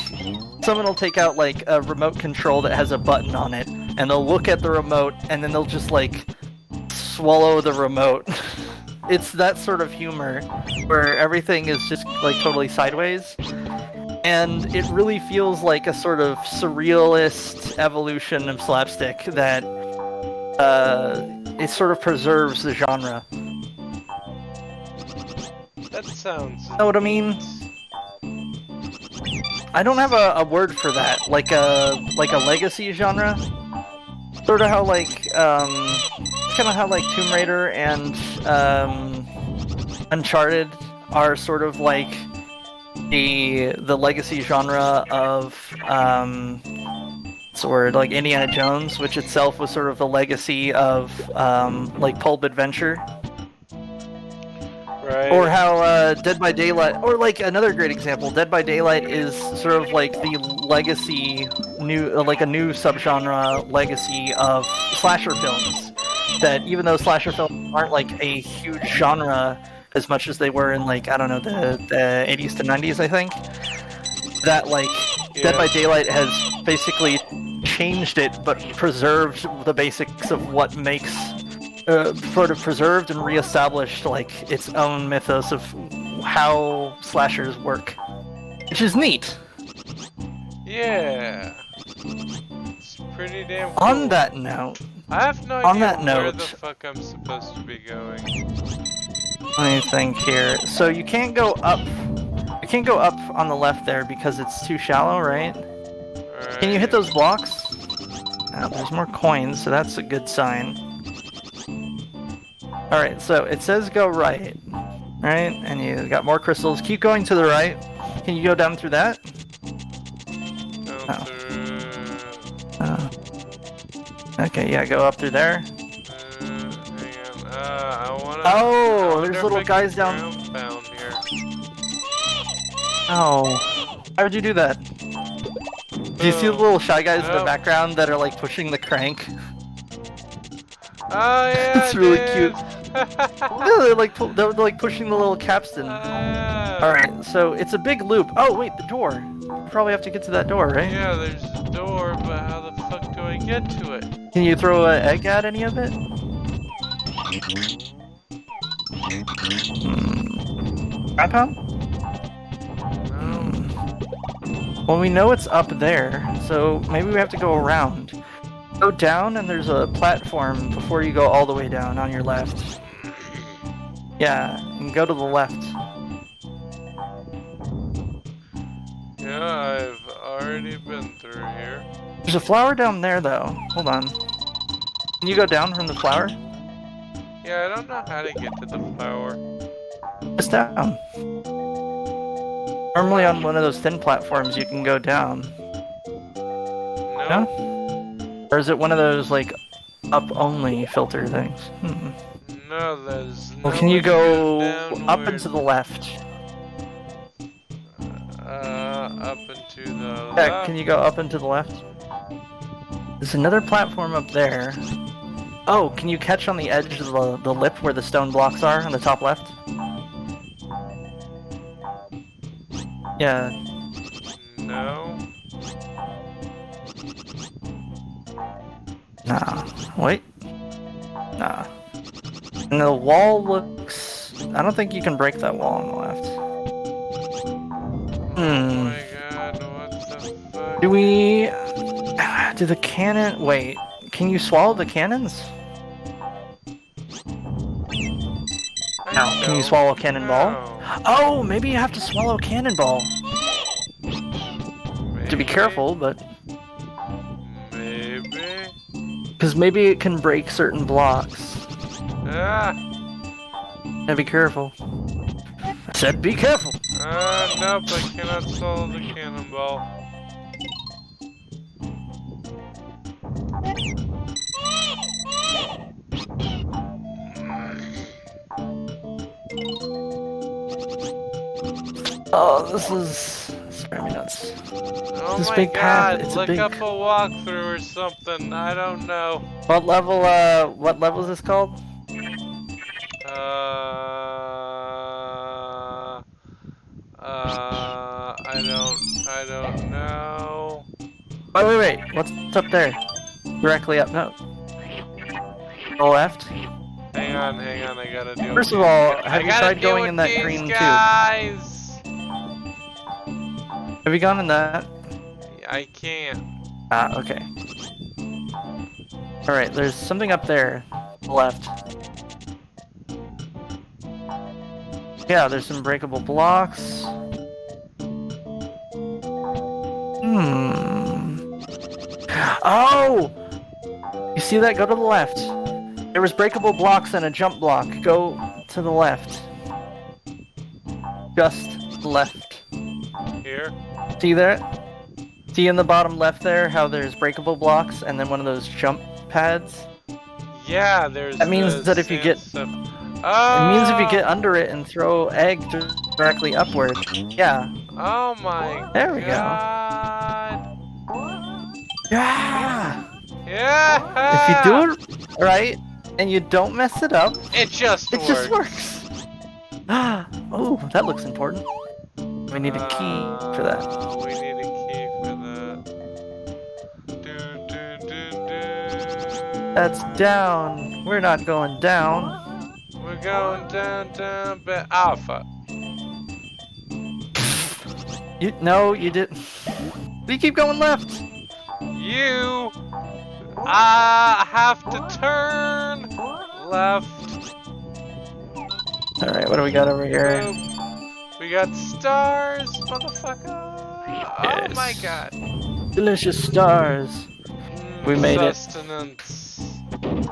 someone will take out like a remote control that has a button on it, and they'll look at the remote, and then they'll just like swallow the remote. It's that sort of humor where everything is just like totally sideways, and it really feels like a sort of surrealist evolution of slapstick that it sort of preserves the genre. That sounds. Know what I mean? I don't have a word for that. Like a legacy genre. Sort of how like kind of how like Tomb Raider and Uncharted are sort of like the legacy genre of what's the word, like Indiana Jones, which itself was sort of the legacy of like pulp adventure. Right. Or how Dead by Daylight, or like another great example, Dead by Daylight is sort of like the legacy, like a new subgenre legacy of slasher films. That even though slasher films aren't like a huge genre as much as they were in like, I don't know, the 80s to 90s, I think, that like Dead by Daylight has basically changed it but preserved the basics of what makes sort of preserved and reestablished like its own mythos of how slashers work, which is neat. Yeah. It's pretty damn cool. On that note, I have no idea where the fuck I'm supposed to be going. Let me think here. So you can't go up. You can't go up on the left there because it's too shallow, right? Right. Can you hit those blocks? There's more coins, so that's a good sign. Alright, so it says go right. Right? And you got more crystals. Keep going to the right. Can you go down through that? Down through... Okay, yeah, go up through there. Hang on. I wanna... Oh, there's little guys down... here. Oh. How would you do that? Do you see the little shy guys in the background that are like pushing the crank? Oh yeah, it's really cute. Yeah, they're like pushing the little capstan. Alright, so it's a big loop. Oh wait, the door. You probably have to get to that door, right? Yeah, there's a door, but how the fuck do I get to it? Can you throw an egg at any of it? Grandpa? Well, we know it's up there, so maybe we have to go around. Go down, and there's a platform before you go all the way down on your left. Yeah, and go to the left. Yeah, I've already been through here. There's a flower down there, though. Hold on. Can you go down from the flower? Yeah, I don't know how to get to the flower. Just down. Normally on one of those thin platforms you can go down. No? Or is it one of those, like, up-only filter things? No, there's no... Well, can you go up and to the left? Up and to the left? Yeah, can you go up and to the left? There's another platform up there. Oh, can you catch on the edge of the lip where the stone blocks are on the top left? Yeah. No. Nah. Wait. Nah. And the wall looks... I don't think you can break that wall on the left. Oh my god, what the fuck? Do we... Do the cannon... Wait. Can you swallow the cannons? No. Can you swallow a cannonball? No. Oh, maybe you have to swallow a cannonball. To be careful, but... Maybe? Because maybe it can break certain blocks. Ah! Now be careful. I said be careful! Nope, I cannot swallow the cannonball. Oh, this is driving me nuts. Oh this my big god, path, it's look a big... up a walkthrough or something, I don't know. What level is this called? I don't know. Wait, what's up there? Directly up, no. The left? Hang on, I gotta deal First with of all, these. have you tried going in that green guys. tube? Have you gone in that? I can't. Ah, okay. Alright, there's something up there. Left. Yeah, there's some breakable blocks. Oh! You see that? Go to the left. There was breakable blocks and a jump block. Go to the left. Just left. Here? See that? See in the bottom left there how there's breakable blocks and then one of those jump pads? Yeah, there's... That means that if you get... stuff. It means if you get Oh! under it and throw egg directly upward. Yeah. Oh my There we go. god! Yeah. If you Yeah! do it right and you don't mess it up, It just it just works. Oh, that looks important. We need a key for that. We need a key for that. That's down. We're not going down. We're going down, down, but alpha. No, you didn't. You keep going left. You have to turn left. All right, what do we got over here? Boop. We got stars, motherfucker. Oh my Yes. god. Delicious stars. We made it. Sustenance. Give me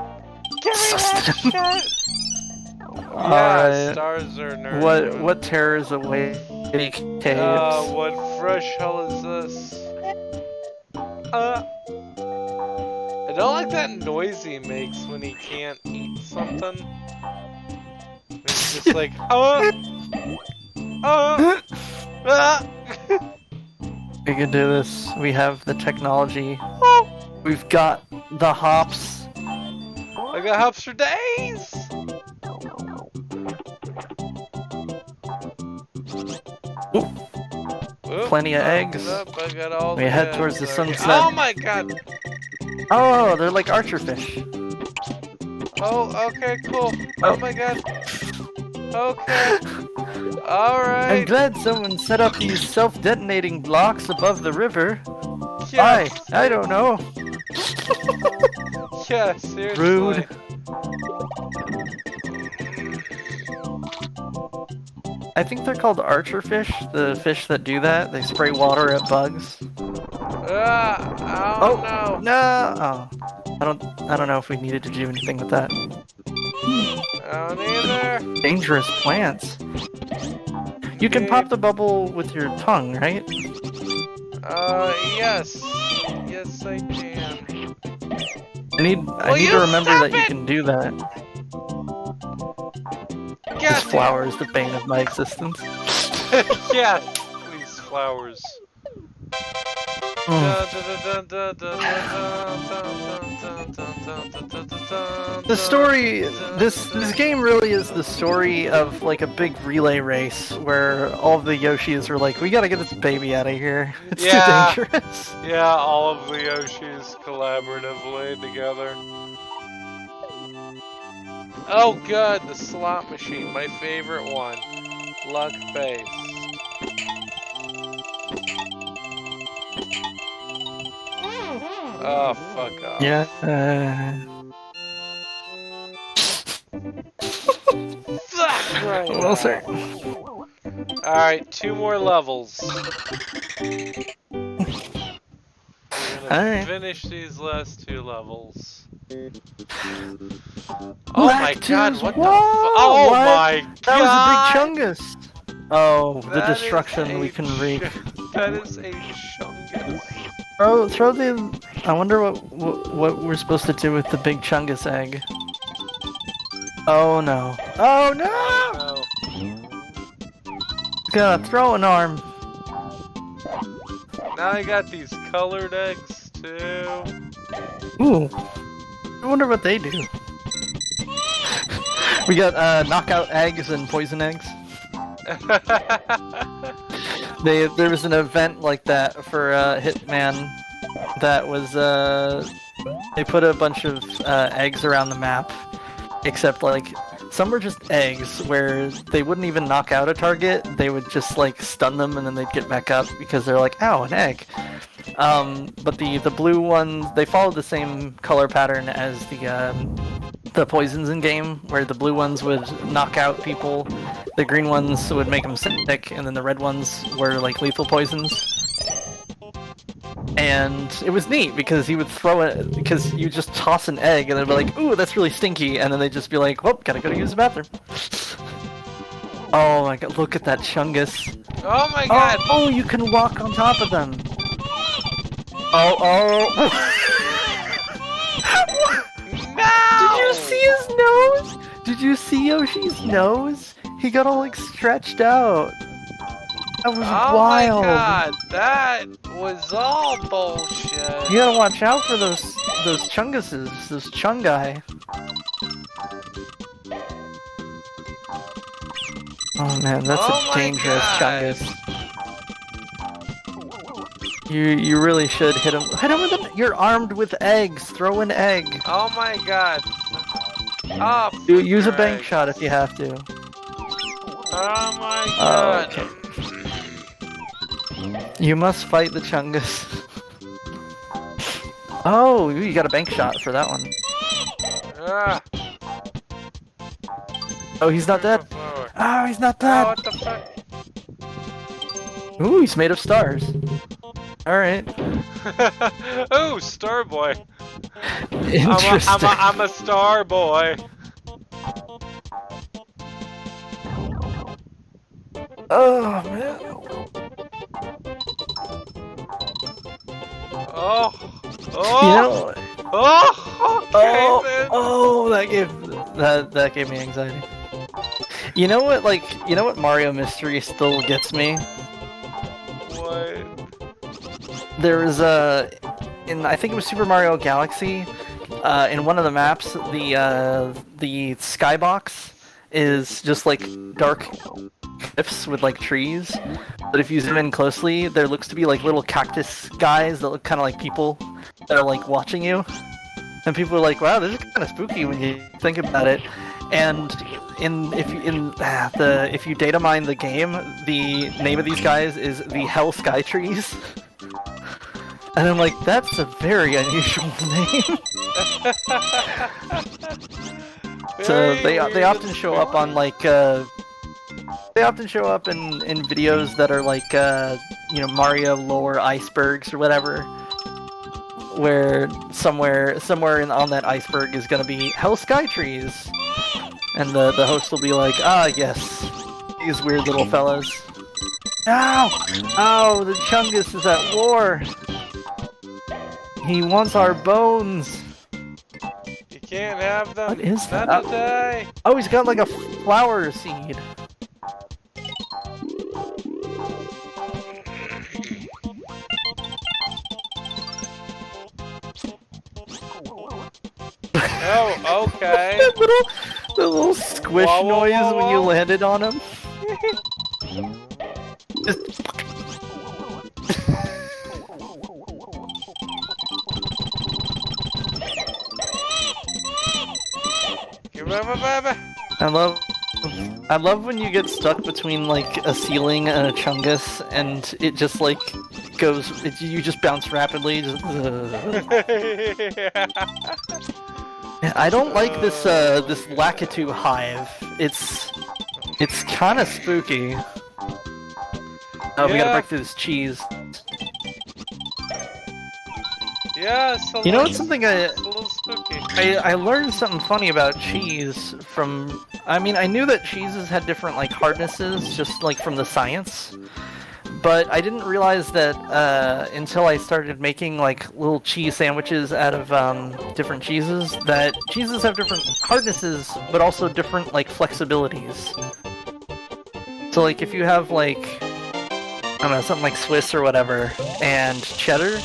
that Sustenance. shit. Yeah, Alright. stars are nerdy. What terrors await caves? What fresh hell is this? I don't like that noise he makes when he can't eat something. It's just like, We can do this. We have the technology. We've got the hops. I got hops for days. Oop, Plenty of eggs. Up, I got all We the head eggs. towards the Okay. sunset. Oh my god. Oh, they're like archer fish. Oh, okay, cool. Oh. Oh my god. Okay. I'm Alright. glad someone set up these self-detonating blocks above the river. Yes. Why? I don't know. Yeah, seriously. Rude. I think they're called archer fish, the fish that do that. They spray water at bugs. Oh no. No. Oh. I don't know if we needed to do anything with that. I don't either. Dangerous plants. You can pop the bubble with your tongue, right? Yes. Yes, I can. I need you to remember stop that you it? can do that. This God flower is the bane of my existence. Yeah, please, flowers. The story, this game really is the story of like a big relay race where all of the Yoshis are like, we gotta get this baby out of here. It's Yeah. too dangerous. Yeah, all of the Yoshis collaboratively together. Oh good, the slot machine, my favorite one. Luck base. Oh, fuck off. Yeah. Fuck right. Well, sir. Alright, 2 more levels. Alright. Finish these last 2 levels. Oh my god, what the fuck? Oh What? my god! That was a big chungus! Oh, the That is destruction a we can wreak. That is a chungus. Throw the... I wonder what we're supposed to do with the big chungus egg. Oh no. Oh no! Oh, Gonna throw an arm. now I got these colored eggs too. Ooh. I wonder what they do. We got knockout eggs and poison eggs. There was an event like that for Hitman that was they put a bunch of eggs around the map, except like some were just eggs where they wouldn't even knock out a target, they would just like stun them and then they'd get back up because they're like, ow, an egg. But the blue ones, they followed the same color pattern as the poisons in game, where the blue ones would knock out people, the green ones would make them sick, and then the red ones were like lethal poisons. And it was neat because he would throw it, because you just toss an egg and they'd be like, ooh, that's really stinky, and then they'd just be like, whoop, gotta go to use the bathroom. Oh my god, look at that chungus. Oh my god! Oh, you can walk on top of them. Oh. No! Did you see his nose? Did you see Yoshi's nose? He got all like stretched out. That was Oh wild. my god, that was all bullshit. You gotta watch out for those chunguses, those chungai. Oh man, that's Oh a dangerous God. chungus. You really should hit him. Hit him with an. You're armed with eggs. Throw an egg. Oh my god. Oh, Use a bank shot if you have to. Oh my god. Okay. You must fight the chungus. Oh, you got a bank shot for that one. Ah. Oh, he's not dead. Oh, he's not Oh, dead. what the fuck? Ooh, he's made of stars. Alright. Ooh, star boy. Interesting. I'm a star boy. Oh, man. Oh. Oh. You know... Oh. Okay, then. That gave me anxiety. You know what, Mario Mystery still gets me? What? There was I think it was Super Mario Galaxy, in one of the maps, the skybox is just like dark cliffs with like trees, but if you zoom in closely, there looks to be like little cactus guys that look kind of like people that are like watching you, and people are like, "Wow, this is kind of spooky when you think about it." And if you data mine the game, the name of these guys is the Hell Sky Trees. And I'm like, that's a very unusual name. So they often show up on like they often show up in videos that are like Mario lore icebergs or whatever, where somewhere on that iceberg is gonna be Hell Sky Trees, and the host will be like, ah yes, these weird little fellas. Ow! Oh, the Chungus is at war. He wants our bones. You can't have them. What is that? Not today. Oh, he's got like a flower seed. Oh, okay. The little squish Whoa, whoa, noise whoa, when you whoa. landed on him. Just... I love when you get stuck between like a ceiling and a chungus, and it just like goes. You just bounce rapidly. Just, I don't like this this Lakitu hive. It's kind of spooky. Oh, we gotta break through this cheese. Yeah, it's a You know little, what's something it's a little spooky. I learned something funny about cheese from... I mean, I knew that cheeses had different, like, hardnesses, just, like, from the science. But I didn't realize that until I started making, like, little cheese sandwiches out of different cheeses, that cheeses have different hardnesses, but also different, like, flexibilities. So, like, if you have, like, I don't know, something like Swiss or whatever, and cheddar,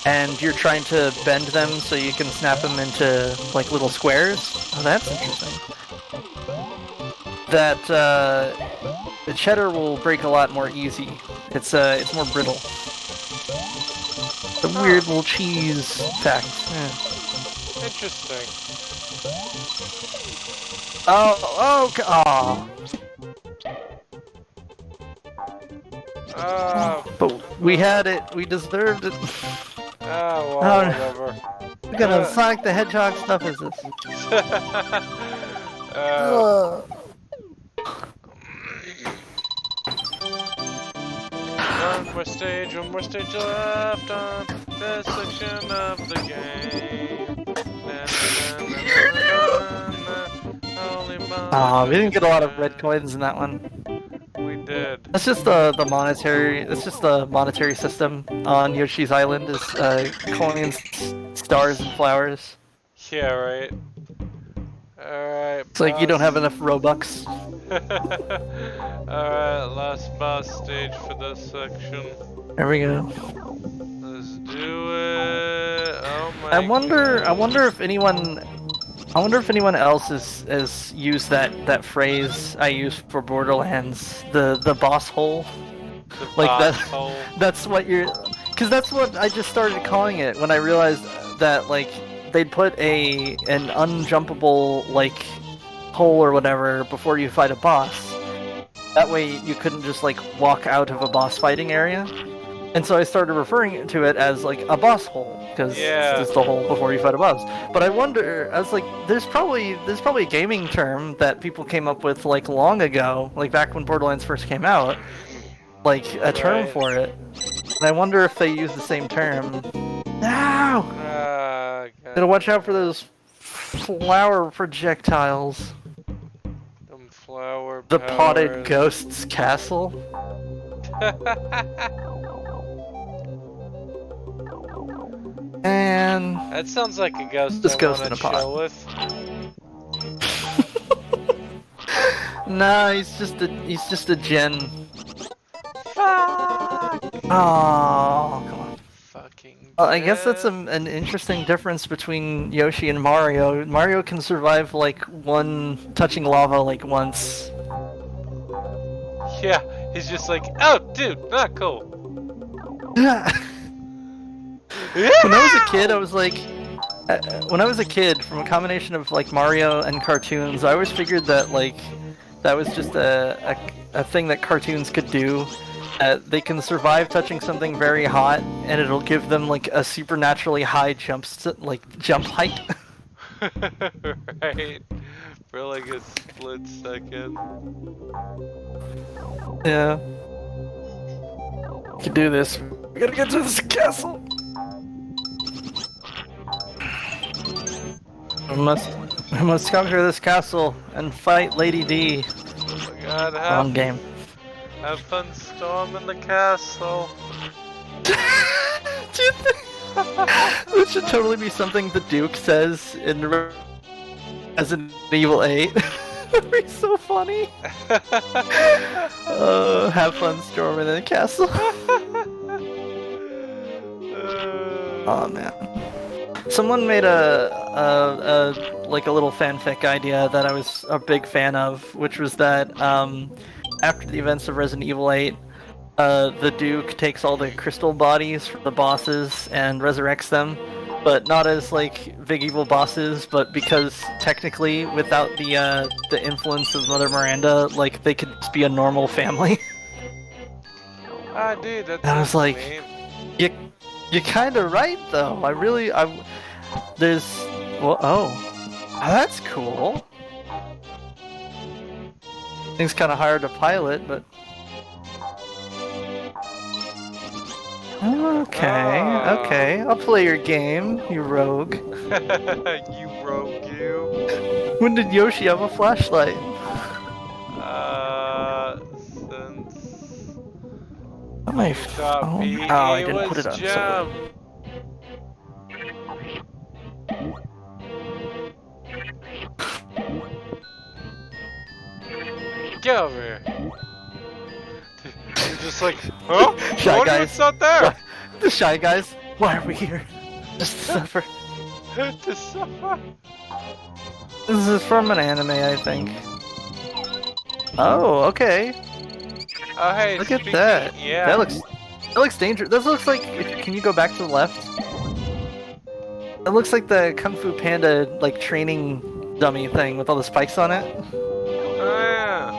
and you're trying to bend them so you can snap them into like little squares. Oh, that's interesting. That the cheddar will break a lot more easy. It's more brittle. The weird little cheese fact. Yeah. Interesting. Oh. Oh, But we had it. We deserved it. well, Oh, whatever. What kind of Sonic the Hedgehog stuff is this? One more stage left on this section of the game. Aw, we didn't get a lot of red coins in that one. We did. That's just the monetary. It's just the monetary system on Yoshi's Island is coins, stars, and flowers. Yeah, right. Alright. Alright, It's like you don't have boss. enough Robux. Alright, last boss stage for this section. There we go. Let's do it. Oh my I wonder gosh. if anyone else has used that phrase I use for Borderlands, the boss hole. The Like boss that hole. that's what you're, because that's what I just started calling it when I realized that like they'd put an unjumpable like hole or whatever before you fight a boss. That way you couldn't just like walk out of a boss fighting area. And so I started referring to it as like a boss hole, because it's Yeah. just a hole before you fight a boss. But I wonder, I was like, there's probably a gaming term that people came up with like long ago, like back when Borderlands first came out, like a term Right. for it. And I wonder if they use the same term. No! Gotta God. watch out for those flower projectiles. Them flower The potted powers. ghost's castle. And That sounds like a ghost this I ghost want in to a pot. chill with. Nah, he's just a gen. Fuck! Oh, come on. Fucking Well, I guess that's Jen. an interesting difference between Yoshi and Mario. Mario can survive like one touching lava like once. Yeah, he's just like, oh, dude, not cool. When I was a kid, I was like, when I was a kid, from a combination of like Mario and cartoons, I always figured that like that was just a thing that cartoons could do. They can survive touching something very hot, and it'll give them like a supernaturally high jump height. Right? For like a split second. Yeah. We can do this. We gotta get to this castle. We must conquer this castle and fight Lady D. Oh my god, Wrong game. have fun storming the castle. Do you think this should totally be something the Duke says in Resident Evil 8? That'd be so funny. Have fun storming the castle. Oh man. Someone made a like a little fanfic idea that I was a big fan of, which was that after the events of Resident Evil 8, the Duke takes all the crystal bodies from the bosses and resurrects them, but not as like big evil bosses, but because technically without the influence of Mother Miranda, like they could just be a normal family. Ah, dude, that's And I was like, neat. you're kind of right though. There's, well, oh, that's cool. Thing's kind of hard to pilot, but okay, I'll play your game, you rogue. You rogue, you. When did Yoshi have a flashlight? Since Oh, my stop phone. Oh, I didn't put it on. jam. Get over here. You're just like, huh? Shy What if guys. it's not there? The Shy Guys. Why are we here? Just to suffer. To suffer. This is from an anime, I think. Oh, okay. Oh, hey, Look at speaking, that. Yeah. That looks dangerous. That looks like. Can you go back to the left? It looks like the Kung Fu Panda like training dummy thing with all the spikes on it. Oh,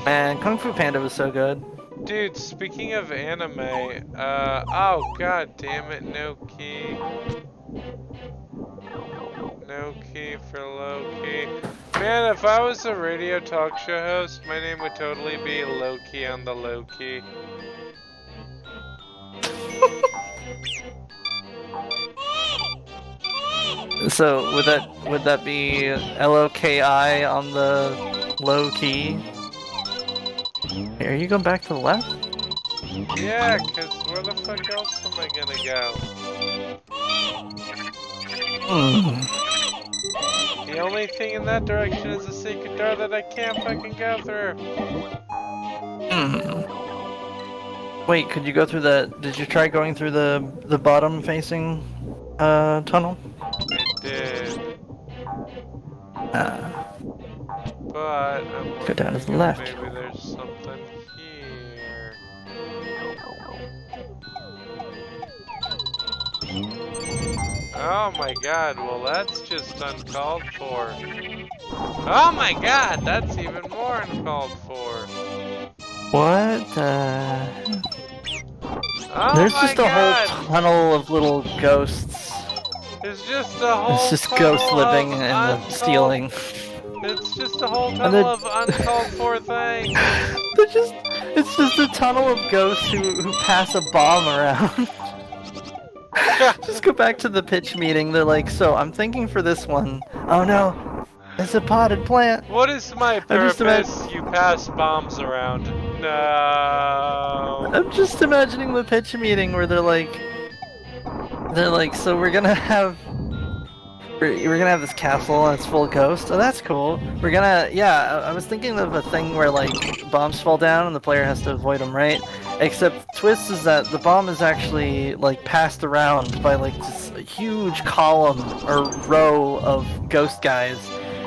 Man, Kung Fu Panda was so good. yeah. Dude, speaking of anime, oh god damn it, no key. No key for low key. Man, if I was a radio talk show host, my name would totally be Low Key on the Low Key. So would that be LOKI on the low key? Are you going back to the left? Yeah, cause where the fuck else am I gonna go? Hmm. The only thing in that direction is a secret door that I can't fucking go through. Wait, could you go through the? Did you try going through the bottom facing tunnel? I did. Uh, But I'm Go down to wondering the if left. maybe there's something here. Oh my god, well that's just uncalled for. Oh my god, that's even more uncalled for. What? Oh There's my just a whole god! tunnel of little ghosts. There's just a It's whole just tunnel ghosts of living in the uncalled... ceiling. It's just a whole And tunnel of uncalled for things. it's just a tunnel of ghosts who pass a bomb around. Just go back to the pitch meeting. They're like, so I'm thinking for this one. Oh no, it's a potted plant. What is my I'm just purpose? You pass bombs around. No. I'm just imagining the pitch meeting where they're like, so we're gonna have this castle and it's full of ghosts. Oh, that's cool. I was thinking of a thing where like bombs fall down and the player has to avoid them, right? Except twist is that the bomb is actually like passed around by like this huge column or row of ghost guys,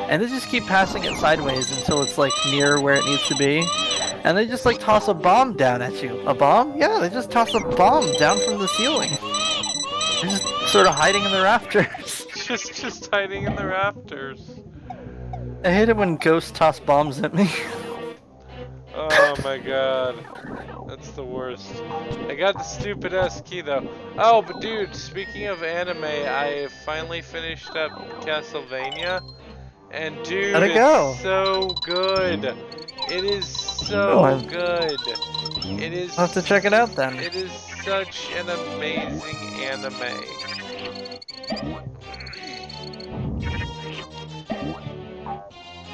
and they just keep passing it sideways until it's like near where it needs to be, and they just like toss a bomb down at you. A bomb? Yeah, they just toss a bomb down from the ceiling. They're just sort of hiding in the rafters. Just hiding in the rafters. I hate it when ghosts toss bombs at me. Oh my god. That's the worst. I got the stupid ass key though. Oh, but dude, speaking of anime, I finally finished up Castlevania. And dude, How'd it go? it's so good. It is Oh, so good. It is. I'll have to check it out then. It is such an amazing anime.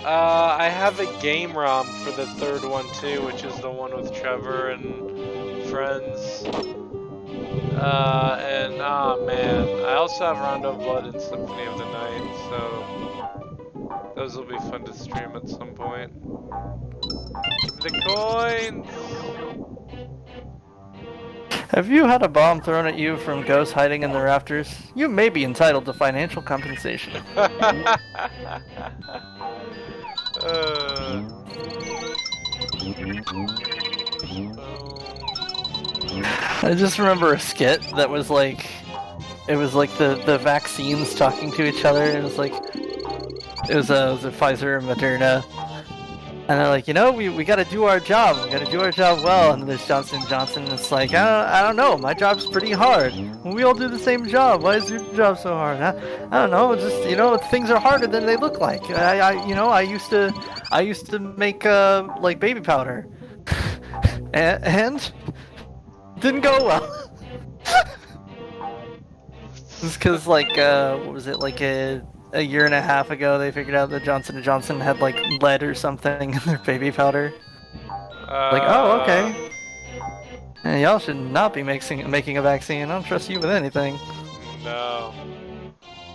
I have a game ROM for the third one too, which is the one with Trevor and friends. And man, I also have Rondo of Blood and Symphony of the Night, so those will be fun to stream at some point. Give me the coins! Have you had a bomb thrown at you from ghosts hiding in the rafters? You may be entitled to financial compensation. I just remember a skit that was like, it was like the vaccines talking to each other. It was like, it was a Pfizer and Moderna, and they're like, you know, we got to do our job. We got to do our job well. And there's Johnson & Johnson. And it's like, I don't know. My job's pretty hard. We all do the same job. Why is your job so hard? I don't know. Just, you know, things are harder than they look like. I used to make like baby powder, and didn't go well. It's because like what was it, like a year and a half ago they figured out that Johnson & Johnson had like lead or something in their baby powder. Like, oh, okay. And y'all should not be making a vaccine. I don't trust you with anything. No.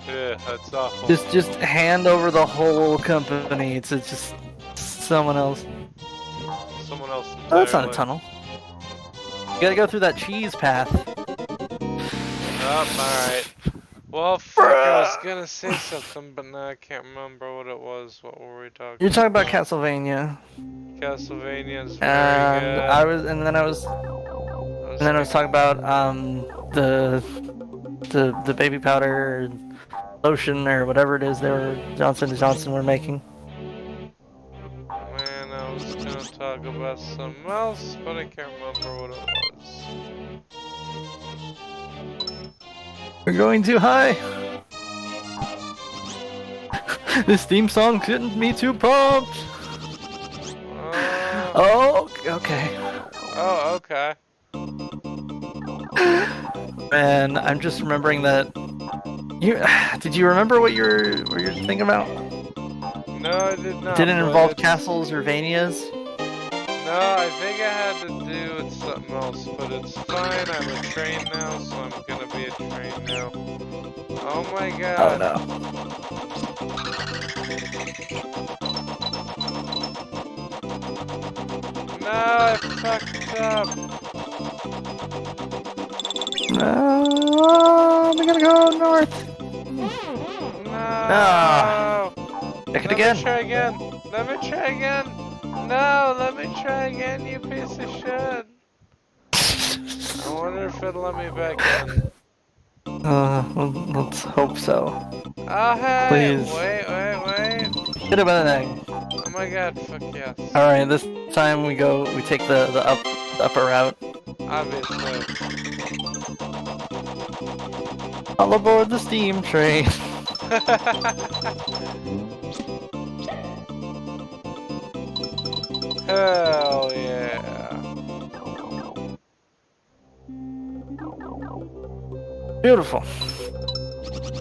Yeah, that's awful. Just hand over the whole company. It's just someone else. Someone else. Oh, that's not a entirely. tunnel. You gotta go through that cheese path. Oh, alright. Well, fuck, I was gonna say something, but now I can't remember what it was. What were we talking You're talking about Castlevania. Castlevania's very good. And then I was talking about the baby powder or lotion or whatever it is Johnson & Johnson were making. Man, I was gonna talk about something else, but I can't remember what it was. We're going too high. This theme song couldn't be too prompt. Oh, okay. Oh, okay. And I'm just remembering that. Did you remember what you're thinking about? No, I did not. Did it but involve it's- castles or vanias? No, I think I had to do with something else, but it's fine. I'm a train now, so I'm gonna be a train now. Oh my Oh god. no. No, I fucked up. No, we gotta go north. Ah, No. check it Let me again. try again. Let me try again. No, let me try again, you piece of shit. I wonder if it'll let me back in. Let's hope so. Oh, hey. Please. Wait. Hit him with an egg. Oh my god, fuck yes. Alright, this time we take the upper route. Obviously. All aboard the steam train. Hell yeah. Beautiful.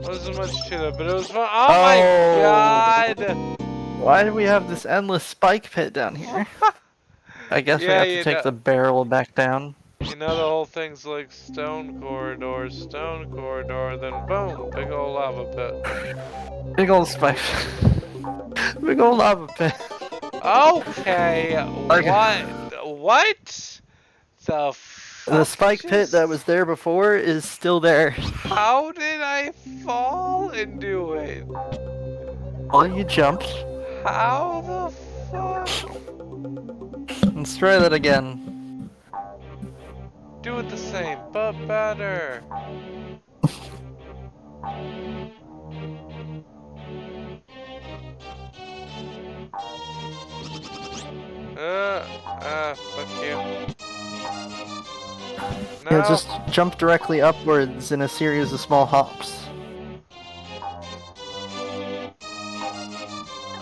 Wasn't much to it, but it was fun. Oh my god! Why do we have this endless spike pit down here? I guess we Yeah, have to take the barrel back down. you know the whole thing's like stone corridor, then boom, big old lava pit. Big old spike. Big old lava pit. Okay, what? The fuck The spike pit that was there before is still there. How did I fall into it? Well, you jumped. How the fuck? Let's try that again. Do it the same, but better. Fuck you. No. Yeah, just jump directly upwards in a series of small hops.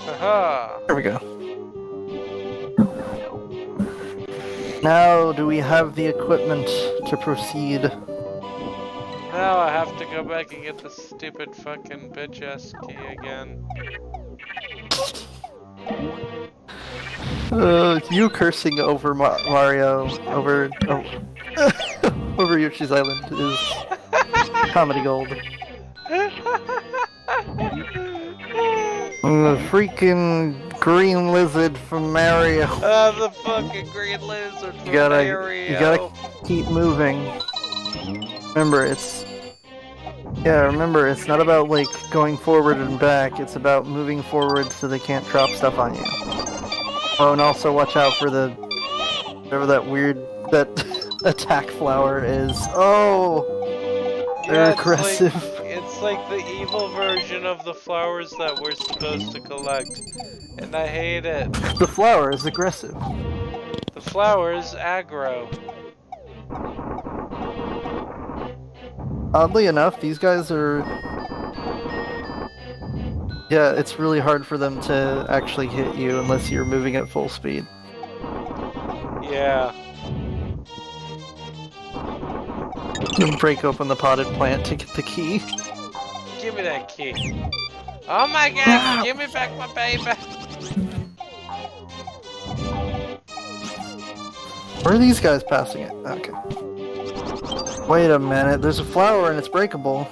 Haha. There we go. Now, do we have the equipment to proceed? Now I have to go back and get the stupid fucking bitch ass key again. You cursing over Mario, over over Yoshi's Island is comedy gold. The freaking green lizard from Mario. The fucking green lizard from Mario. You gotta keep moving. Remember, it's not about like going forward and back. It's about moving forward so they can't drop stuff on you. Oh, and also watch out for the whatever that attack flower is. Oh, they're aggressive. It's like the evil version of the flowers that we're supposed to collect, and I hate it. The flower is aggressive. The flower is aggro. Oddly enough, these guys are... Yeah, it's really hard for them to actually hit you unless you're moving at full speed. Yeah. You break open the potted plant to get the key. Give me that key. Oh my god, give me back my baby. Where are these guys passing it? Okay. Wait a minute, there's a flower and it's breakable.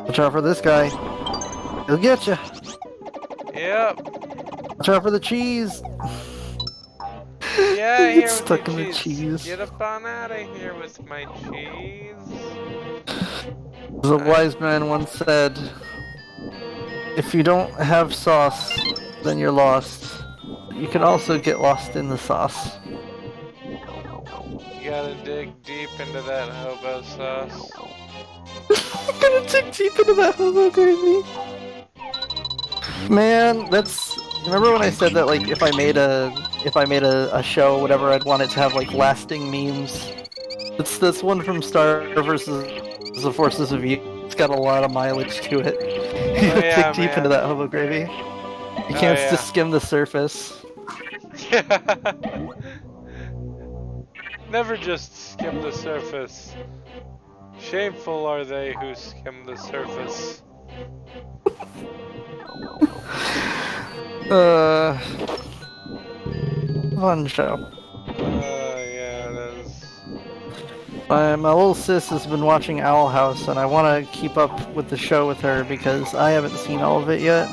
Watch out for this guy. He'll get you. Yep. Watch out for the cheese. Yeah, He here gets with stuck the in the cheese. Get up on out of here with my cheese. As a wise man once said, if you don't have sauce, then you're lost. You can also get lost in the sauce. You gotta dig deep into that hobo sauce. I'm gonna dig deep into that hobo gravy. Man, that's... Remember when I said that, like, if I made a show, whatever, I'd want it to have, like, lasting memes? It's this one from Star versus the Forces of Evil. It's got a lot of mileage to it. You gotta dig deep into that hobo gravy. You can't just skim the surface. Never just skim the surface. Shameful are they who skim the surface. Fun show. Yeah, it is. My little sis has been watching Owl House, and I want to keep up with the show with her because I haven't seen all of it yet,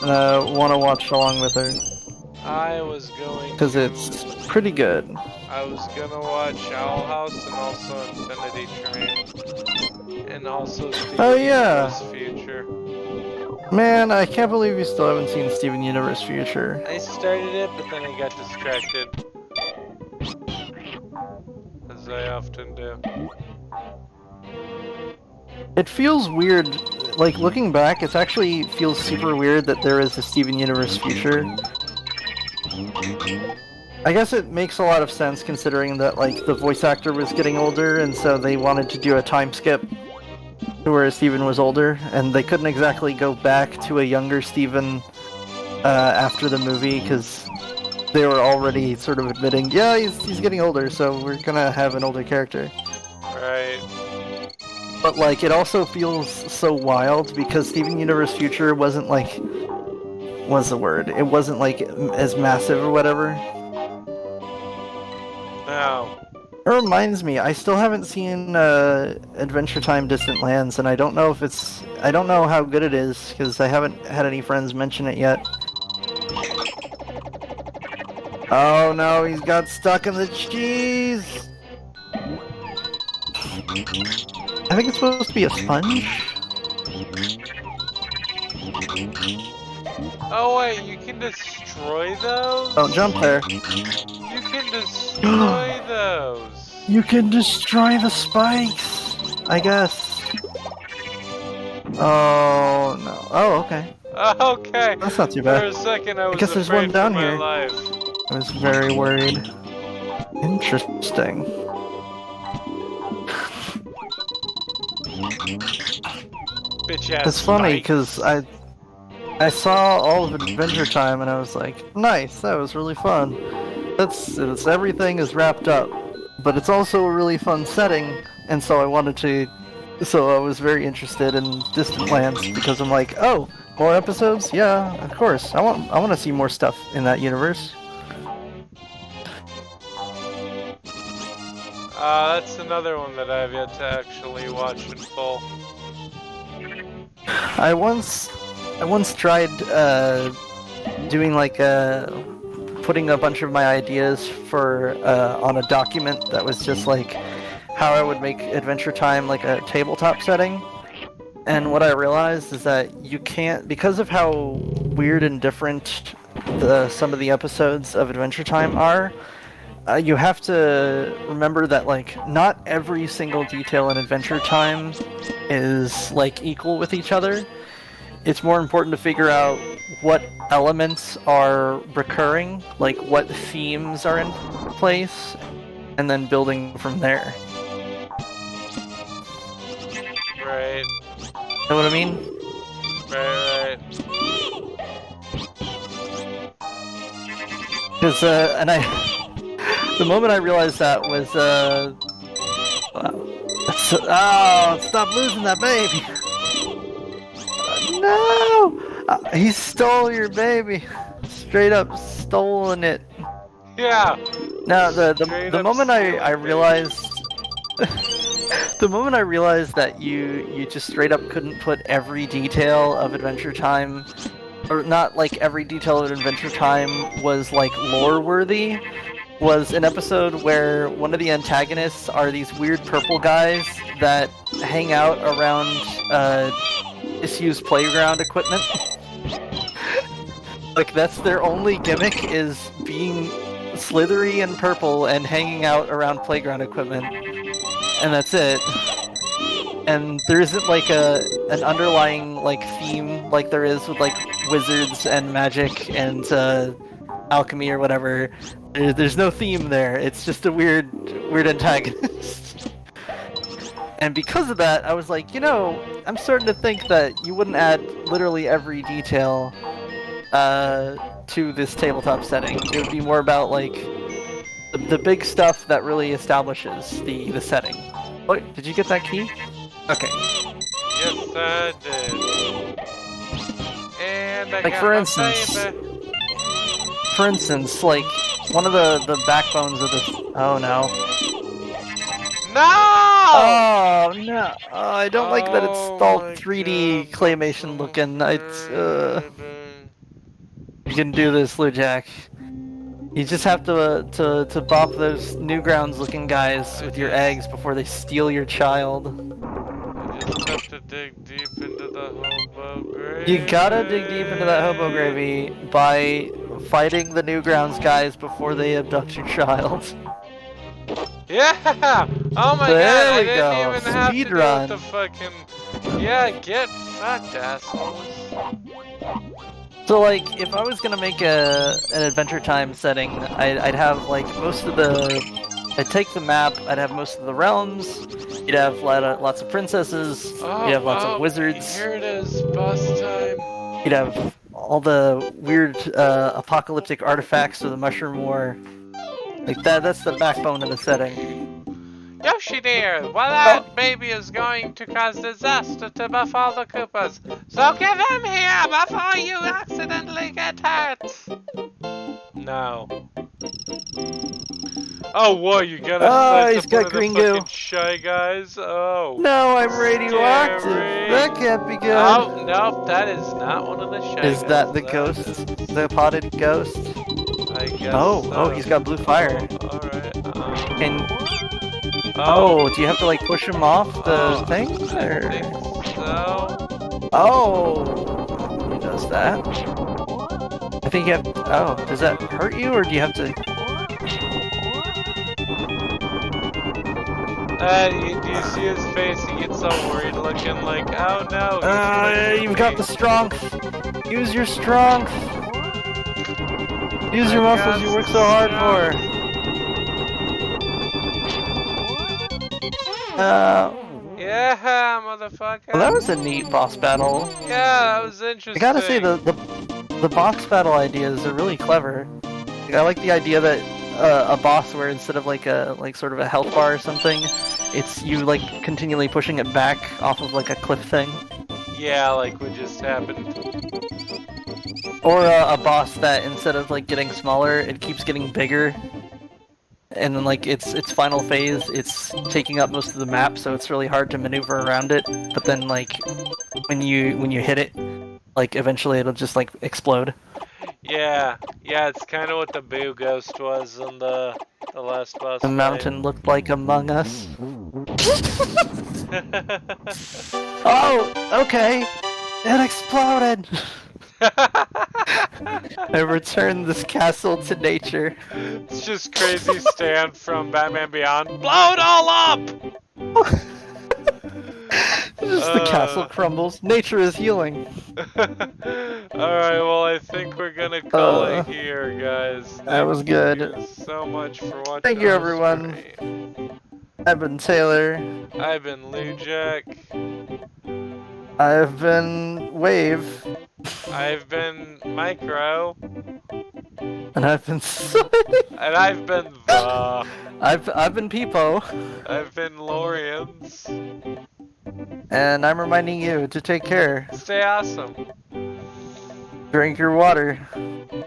and I want to watch along with her. I was going because to. it's pretty good. I was gonna watch Owl House and also Infinity Train. And also Oh Steven yeah, Universe Future. man, I can't believe you still haven't seen Steven Universe Future. I started it, but then I got distracted. As I often do. It feels weird, like looking back, it actually feels super weird that there is a Steven Universe Future. I guess it makes a lot of sense considering that like the voice actor was getting older and so they wanted to do a time skip to where Steven was older and they couldn't exactly go back to a younger Steven after the movie because they were already sort of admitting, yeah, he's getting older, so we're gonna have an older character. Right. But like, it also feels so wild because Steven Universe Future wasn't like, what's the word? It wasn't like as massive or whatever. Now. It reminds me, I still haven't seen Adventure Time Distant Lands, and I don't know if it's, I don't know how good it is because I haven't had any friends mention it yet. Oh no, he's got stuck in the cheese! I think it's supposed to be a sponge? Oh wait, you can destroy those? Don't jump there. You can destroy those. You can destroy the spikes! I guess. Oh no. Oh, okay. Okay. That's not too For bad. a second I was guess there's afraid one down for my here. life. I was very worried. Interesting. Bitch ass It's funny spikes. because I saw all of Adventure Time and I was like, nice, that was really fun. It's everything is wrapped up, but it's also a really fun setting, and so I was very interested in Distant Lands because I'm like, oh, more episodes? Yeah, of course. I want to see more stuff in that universe. That's another one that I've yet to actually watch in full. I once tried doing like putting a bunch of my ideas for on a document that was just like how I would make Adventure Time like a tabletop setting. And what I realized is that you can't, because of how weird and different some of the episodes of Adventure Time are. You have to remember that like not every single detail in Adventure Time is like equal with each other. It's more important to figure out what elements are recurring, like what themes are in place, and then building from there. Right. Know what I mean? Right. Because and the moment I realized that was oh, stop losing that baby! No! He stole your baby! Straight up stolen it. Yeah. Now, the Straight up moment I stealing, realized... the moment I realized that you just straight up couldn't put every detail of Adventure Time... Or not like every detail of Adventure Time was like lore-worthy, was an episode where one of the antagonists are these weird purple guys that hang out around disused playground equipment. Like that's their only gimmick is being slithery and purple and hanging out around playground equipment, and that's it. And there isn't like an underlying like theme like there is with like wizards and magic and alchemy or whatever. There's no theme there. It's just a weird antagonist. And because of that, I was like, you know, I'm starting to think that you wouldn't add literally every detail to this tabletop setting. It would be more about like the big stuff that really establishes the setting. Oh, did you get that key? Okay. Yes, I did. And I Like got for my instance, baby. like one of the backbones of the. Oh no. No! Oh no! Oh, I don't like that it's Oh all my 3D god, that's claymation so looking. It's frustrating. You can do this, Jack. You just have to bop those Newgrounds-looking guys with your eggs before they steal your child. I just have to dig deep into the hobo gravy. You gotta dig deep into that hobo gravy by fighting the Newgrounds guys before they abduct your child. Yeah! Oh my There god, I we didn't go. even have to Speed do run. with the fucking... Yeah, get fucked, assholes. So like, if I was gonna make an Adventure Time setting, I'd have like most of the... I'd take the map, I'd have most of the realms, you'd have lots of princesses, you'd have lots of wizards, Here it is, boss time. you'd have all the weird apocalyptic artifacts of the Mushroom War. Like that's the backbone of the setting. Yoshi dear, well that baby is going to cause disaster to befall the Koopas. So give him here before you accidentally get hurt. No. Oh, what? You got a size he's up got one of the green fucking goo. Shy Guys? Oh. No, I'm radioactive. Scary. That can't be good. Oh, no, that is not one of the Shy Guys. Is that the ghost? The potted ghost? I guess Oh, so. oh, he's got blue fire. Alright. Can... Oh, do you have to like push him off the thing? I Or... think so. Oh, he does that. I think you have... Oh, does that hurt you, or do you have to... Do you see his face? He gets so worried looking like, oh no. You've got the strength. Use your strength. Use your muscles you work so hard for. Yeah, motherfucker. Well, that was a neat boss battle. Yeah, that was interesting. I gotta say, the boss battle ideas are really clever. Like, I like the idea that a boss where instead of like sort of a health bar or something, it's you like continually pushing it back off of like a cliff thing. Yeah, like what just happened. Or a boss that instead of like getting smaller, it keeps getting bigger. And then like its final phase, it's taking up most of the map, so it's really hard to maneuver around it. But then like when you hit it, like eventually it'll just like explode. Yeah, it's kind of what the Boo Ghost was in the last boss The fight. mountain looked like Among Us. Oh, okay. It exploded. I returned this castle to nature. It's just Crazy Stan from Batman Beyond. Blow it all up! Just the castle crumbles. Nature is healing. Alright, well I think we're gonna call it here, guys. That was good. Thank you so much for watching. Thank you, everyone. I've been Taylor. I've been Lou Jack. I've been Wave. I've been Micro. And I've been And I've been The. I've been Peepo. I've been Lorians. And I'm reminding you to take care. Stay awesome. Drink your water.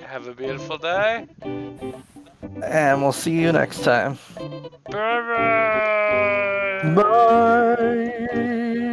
Have a beautiful day. And we'll see you next time. Bye bye. Bye.